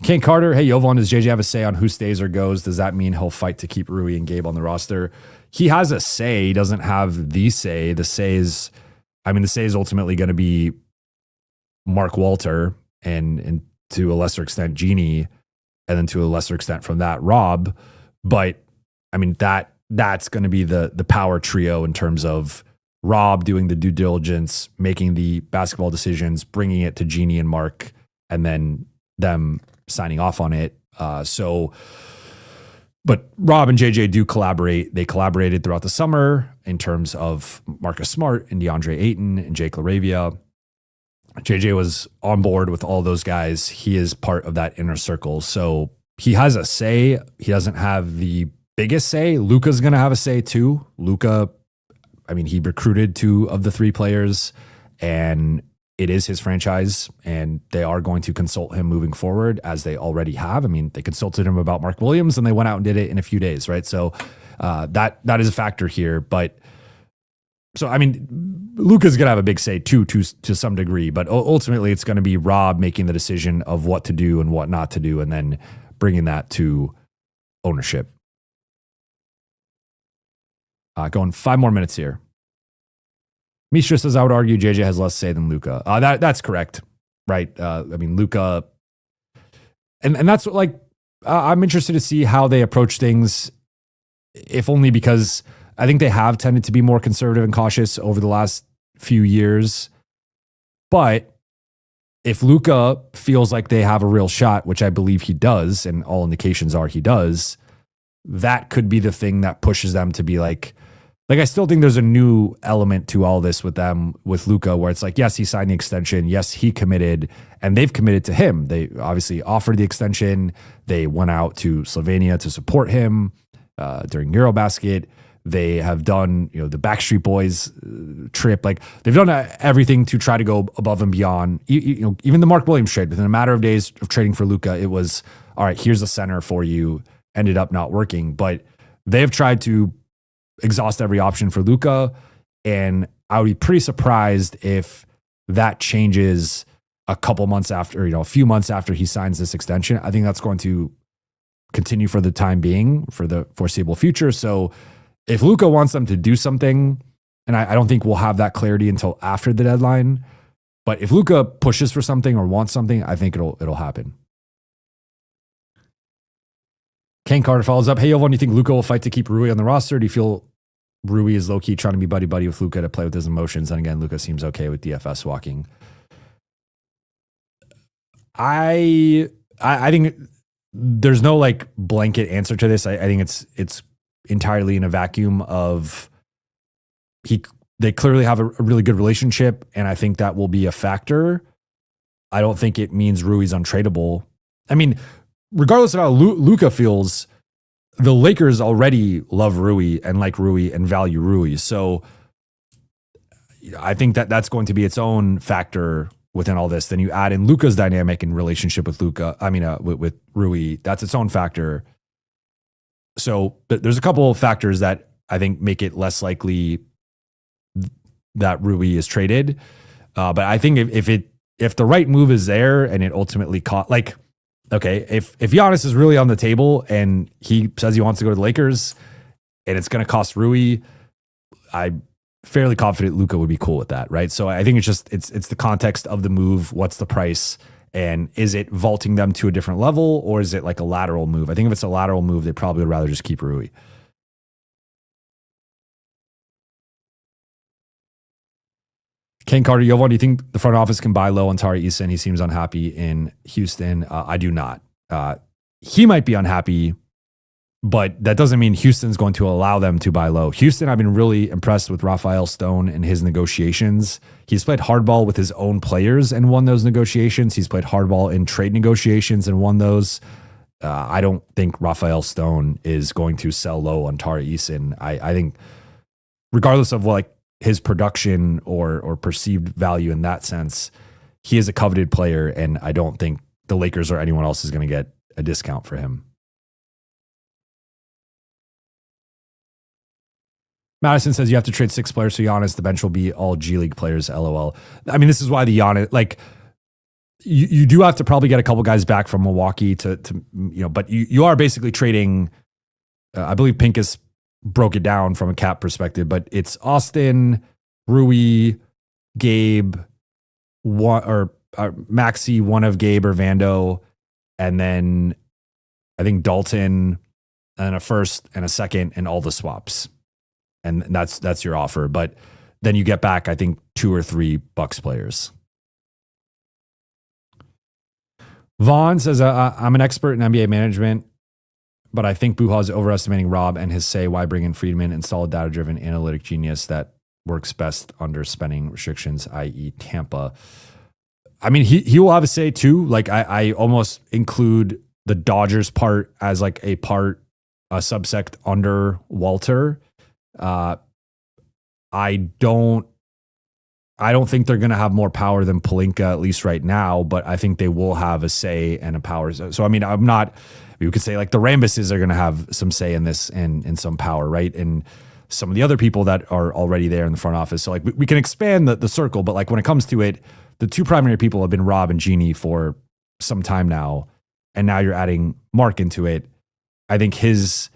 Kane Carter, hey, Jovan, does JJ have a say on who stays or goes? Does that mean he'll fight to keep Rui and Gabe on the roster? He has a say. He doesn't have the say. The say is ultimately going to be Mark Walter and to a lesser extent, Genie, and then to a lesser extent from that, Rob. But I mean, that's going to be the power trio in terms of Rob doing the due diligence, making the basketball decisions, bringing it to Genie and Mark, and then them signing off on it. But Rob and JJ do collaborate. They collaborated throughout the summer in terms of Marcus Smart and DeAndre Ayton and Jake LaRavia. JJ was on board with all those guys. He is part of that inner circle. So he has a say. He doesn't have the biggest say. Luka's going to have a say too. Luka, I mean, he recruited 2 of the 3 players and it is his franchise and they are going to consult him moving forward as they already have. I mean, they consulted him about Mark Williams and they went out and did it in a few days, right? So that is a factor here. But so, I mean, Luka's going to have a big say too, to some degree, but ultimately it's going to be Rob making the decision of what to do and what not to do, and then bringing that to ownership. Going 5 more minutes here. Mishra says, I would argue JJ has less say than Luka. That's correct, right? I mean, Luka, and that's what, like, I'm interested to see how they approach things, if only because I think they have tended to be more conservative and cautious over the last few years. But if Luka feels like they have a real shot, which I believe he does, and all indications are he does, that could be the thing that pushes them to be like, like, I still think there's a new element to all this with them, with Luka, where it's like, yes, he signed the extension. Yes, he committed, and they've committed to him. They obviously offered the extension. They went out to Slovenia to support him during Eurobasket. They have done, the Backstreet Boys trip. Like, they've done everything to try to go above and beyond. Even the Mark Williams trade, within a matter of days of trading for Luka, it was, all right, here's a center for you. Ended up not working, but they've tried to exhaust every option for Luka, and I would be pretty surprised if that changes a couple months after, a few months after he signs this extension. I think that's going to continue for the time being, for the foreseeable future. So if Luka wants them to do something, and I don't think we'll have that clarity until after the deadline, but if Luka pushes for something or wants something, I think it'll happen. Kane Carter follows up. Hey, Jovan, do you think Luka will fight to keep Rui on the roster? Do you feel Rui is low-key trying to be buddy-buddy with Luka to play with his emotions? And again, Luka seems okay with DFS walking. I think there's no like blanket answer to this. I think it's entirely in a vacuum of they clearly have a really good relationship, and I think that will be a factor. I don't think it means Rui's untradeable. I mean, regardless of how Luka feels, the Lakers already love Rui and like Rui and value Rui. So I think that's going to be its own factor within all this. Then you add in Luka's dynamic and relationship with with Rui. That's its own factor. So there's a couple of factors that I think make it less likely that Rui is traded. But I think if the right move is there and it ultimately caught, like, okay, if Giannis is really on the table and he says he wants to go to the Lakers and it's going to cost Rui, I'm fairly confident Luka would be cool with that, right? So I think it's the context of the move. What's the price? And is it vaulting them to a different level, or is it like a lateral move? I think if it's a lateral move, they probably would rather just keep Rui. Ken Carter, Jovan, do you think the front office can buy low on Tari Eason? He seems unhappy in Houston. I do not. He might be unhappy, but that doesn't mean Houston's going to allow them to buy low. Houston, I've been really impressed with Raphael Stone and his negotiations. He's played hardball with his own players and won those negotiations. He's played hardball in trade negotiations and won those. I don't think Raphael Stone is going to sell low on Tari Eason. I think regardless of like his production or perceived value in that sense, he is a coveted player, and I don't think the Lakers or anyone else is going to get a discount for him. Madison says you have to trade 6 players for Giannis. The bench will be all G League players, LOL. I mean, this is why the Giannis, like, you do have to probably get a couple guys back from Milwaukee to but you are basically trading, I believe Pincus broke it down from a cap perspective, but it's Austin, Rui, Gabe, or Maxi, one of Gabe or Vando, and then I think Dalton, and a first and a second, and all the swaps. And that's your offer. But then you get back, I think, 2 or 3 Bucks players. Vaughn says, I'm an expert in NBA management, but I think Buha is overestimating Rob and his say, why bring in Friedman, install a data-driven analytic genius that works best under spending restrictions, i.e. Tampa. I mean, he will have a say too. Like, I almost include the Dodgers part as like a subsect under Walter. I don't think they're going to have more power than Pelinka, at least right now, but I think they will have a say and a power. So I mean, you could say like the Rambuses are going to have some say in this and some power, right? And some of the other people that are already there in the front office. So like we can expand the circle, but like when it comes to it, the 2 primary people have been Rob and Jeannie for some time now. And now you're adding Mark into it. I think his,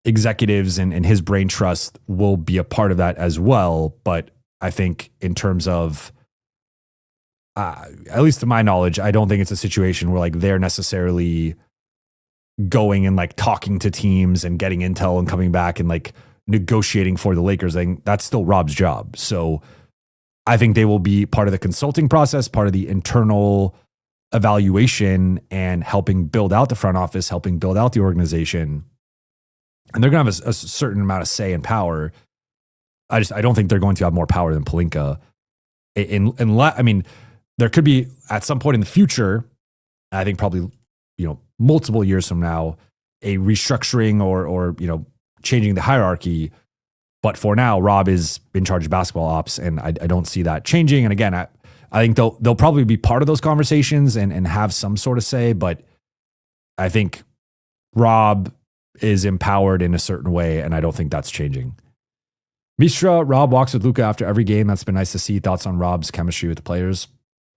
executives and his brain trust will be a part of that as well. But I think in terms of, at least to my knowledge, I don't think it's a situation where like they're necessarily going and like talking to teams and getting intel and coming back and like negotiating for the Lakers. I think that's still Rob's job. So I think they will be part of the consulting process, part of the internal evaluation, and helping build out the front office, helping build out the organization. and they're going to have a certain amount of say and power. I don't think they're going to have more power than Pelinka. I mean, there could be at some point in the future, I think probably, multiple years from now, a restructuring or changing the hierarchy. But for now, Rob is in charge of basketball ops, and I don't see that changing. And again, I think they'll probably be part of those conversations and have some sort of say, but I think Rob is empowered in a certain way, and I don't think that's changing. Mishra, Rob walks with Luka after every game. That's been nice to see. Thoughts on Rob's chemistry with the players?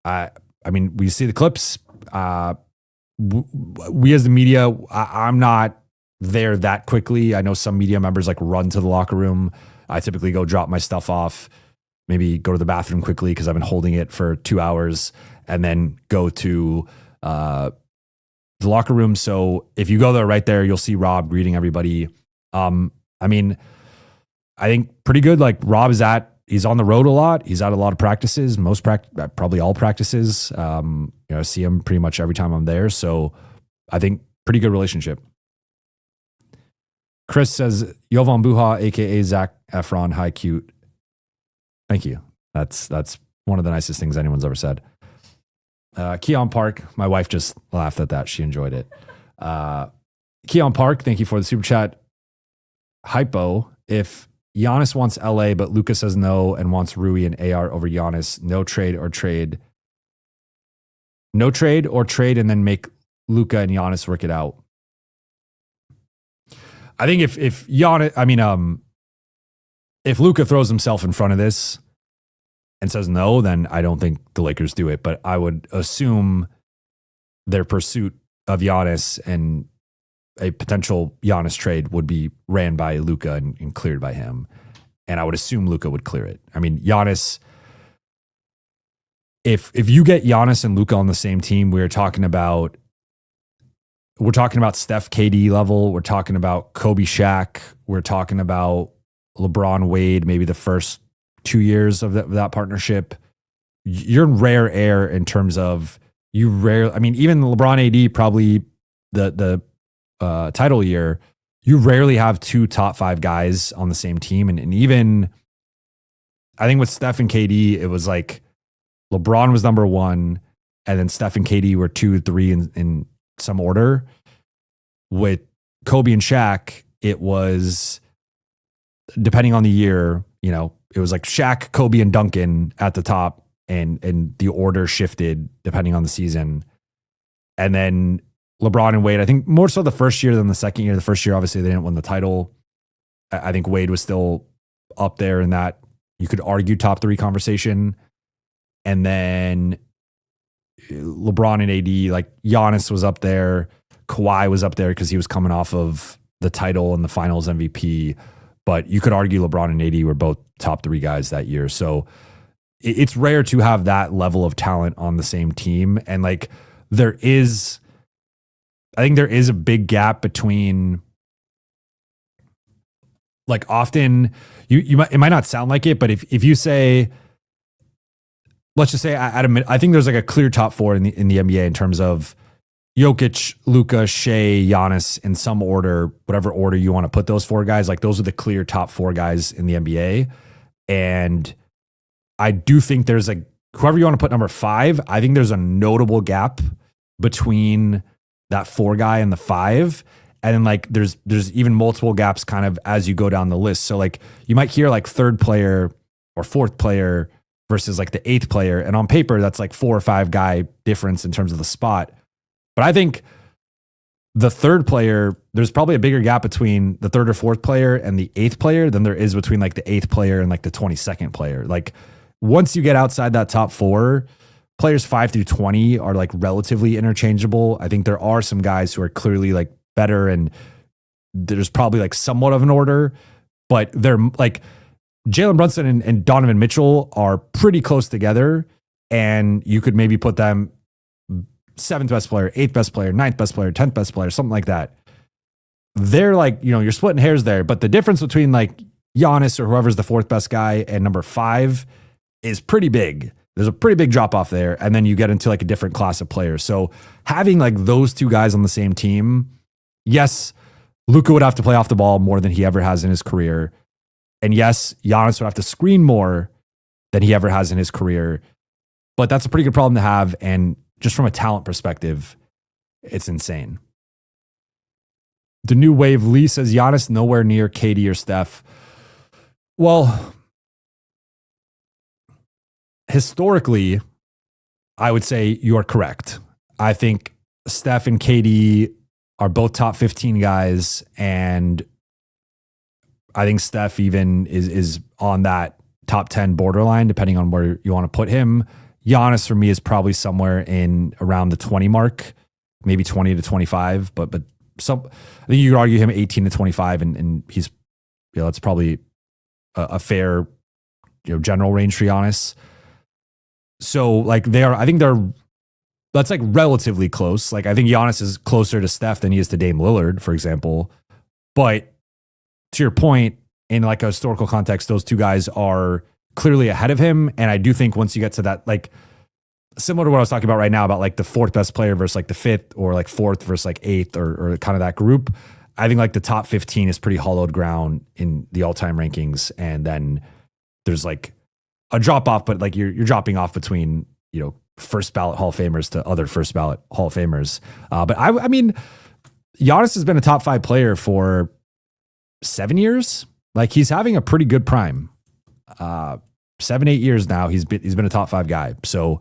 I mean, we see the clips. We as the media, I'm not there that quickly. I know some media members like run to the locker room. I typically go drop my stuff off, maybe go to the bathroom quickly because I've been holding it for 2 hours, and then go to the locker room. So if you go there right there, you'll see Rob greeting everybody. I mean, I think pretty good. Like Rob he's on the road a lot. He's at a lot of practices, probably all practices. I see him pretty much every time I'm there. So I think pretty good relationship. Chris says, Jovan Buha, aka Zach Efron, hi cute. Thank you. That's one of the nicest things anyone's ever said. Keon Park, my wife just laughed at that. She enjoyed it. Keon Park, thank you for the super chat. Hypo, if Giannis wants LA, but Luka says no and wants Rui and AR over Giannis, no trade or trade and then make Luka and Giannis work it out. I think if Giannis, if Luka throws himself in front of this and says no, then I don't think the Lakers do it. But I would assume their pursuit of Giannis and a potential Giannis trade would be ran by Luka and cleared by him. And I would assume Luka would clear it. I mean, Giannis, if you get Giannis and Luka on the same team, we're talking about Steph KD level. We're talking about Kobe Shaq. We're talking about LeBron Wade, maybe the first 2 years of that partnership. You're in rare air in terms of even LeBron AD, probably the title year, you rarely have two top 5 guys on the same team. And even, I think with Steph and KD, it was like LeBron was number 1, and then Steph and KD were 2, 3 in some order. With Kobe and Shaq, it was, depending on the year, it was like Shaq, Kobe, and Duncan at the top, and the order shifted depending on the season. And then LeBron and Wade, I think more so the first year than the second year. The first year, obviously, they didn't win the title. I think Wade was still up there in that, you could argue, top 3 conversation. And then LeBron and AD, like Giannis was up there. Kawhi was up there because he was coming off of the title and the finals MVP. But you could argue LeBron and AD were both top 3 guys that year. So it's rare to have that level of talent on the same team. And like I think there is a big gap between, like, often it might not sound like it, but if you say, let's just say I think there's like a clear top 4 in the NBA in terms of Jokic, Luka, Shea, Giannis in some order, whatever order you want to put those 4 guys. Like, those are the clear top 4 guys in the NBA. And I do think there's whoever you want to put number 5, I think there's a notable gap between that 4 guy and the 5. And then like there's even multiple gaps kind of as you go down the list. So like you might hear like 3rd player or 4th player versus like the 8th player. And on paper, that's like 4 or 5 guy difference in terms of the spot. But I think the 3rd player, there's probably a bigger gap between the 3rd or 4th player and the 8th player than there is between like the 8th player and like the 22nd player. Like once you get outside that top 4, players 5 through 20 are like relatively interchangeable. I think there are some guys who are clearly like better, and there's probably like somewhat of an order, but they're like Jalen Brunson and Donovan Mitchell are pretty close together, and you could maybe put them 7th best player, 8th best player, 9th best player, 10th best player, something like that. They're like, you're splitting hairs there, but the difference between like Giannis or whoever's the 4th best guy and number 5 is pretty big. There's a pretty big drop off there. And then you get into like a different class of players. So having like those 2 guys on the same team, yes, Luka would have to play off the ball more than he ever has in his career. And yes, Giannis would have to screen more than he ever has in his career. But that's a pretty good problem to have. And just from a talent perspective, it's insane. The New Wave Lee says Giannis nowhere near KD or Steph. Well, historically, I would say you are correct. I think Steph and KD are both top 15 guys, and I think Steph even is on that top 10 borderline, depending on where you want to put him. Giannis for me is probably somewhere in around the 20 mark, maybe 20 to 25, but some, I think you could argue him 18 to 25, and he's, it's probably a fair, general range for Giannis. So like I think that's like relatively close. Like I think Giannis is closer to Steph than he is to Dame Lillard, for example. But to your point, in like a historical context, those two guys are clearly ahead of him. And I do think once you get to that, like similar to what I was talking about right now about like the fourth best player versus like the fifth, or like fourth versus like eighth, or kind of that group, I think like the top 15 is pretty hollowed ground in the all-time rankings. And then there's like a drop off, but like you're dropping off between, first ballot Hall of Famers to other first ballot Hall of Famers. But I mean, Giannis has been a top 5 player for 7 years. Like he's having a pretty good prime. 7-8 years now, he's been a top 5 guy. So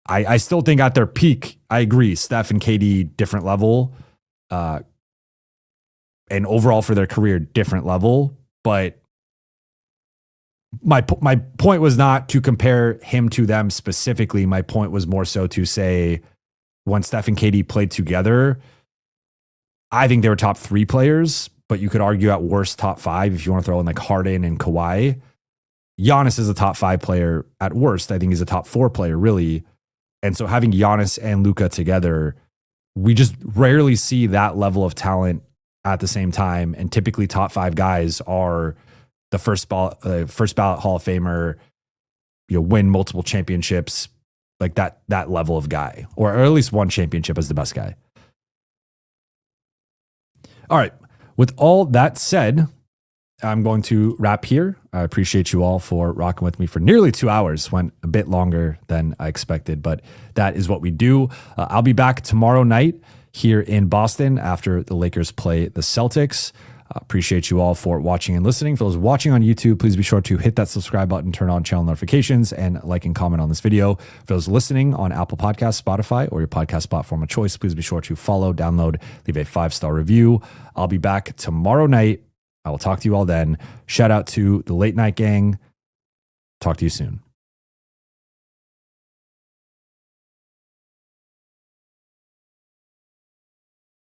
I still think at their peak, I agree, Steph and KD, different level. And overall for their career, different level. But my point was not to compare him to them specifically. My point was more so to say when Steph and KD played together, I think they were top 3 players, but you could argue at worst top 5 if you want to throw in like Harden and Kawhi. Giannis is a top 5 player at worst. I think he's a top 4 player really. And so having Giannis and Luka together, we just rarely see that level of talent at the same time. And typically top 5 guys are the first ballot Hall of Famer, win multiple championships, like that level of guy, or at least one championship as the best guy. All right. With all that said, I'm going to wrap here. I appreciate you all for rocking with me for nearly 2 hours. Went a bit longer than I expected, but that is what we do. I'll be back tomorrow night here in Boston after the Lakers play the Celtics. Appreciate you all for watching and listening. For those watching on YouTube, please be sure to hit that subscribe button, turn on channel notifications, and like and comment on this video. For those listening on Apple Podcasts, Spotify, or your podcast platform of choice, please be sure to follow, download, leave a 5-star review. I'll be back tomorrow night. I will talk to you all then. Shout out to the Late Night Gang. Talk to you soon.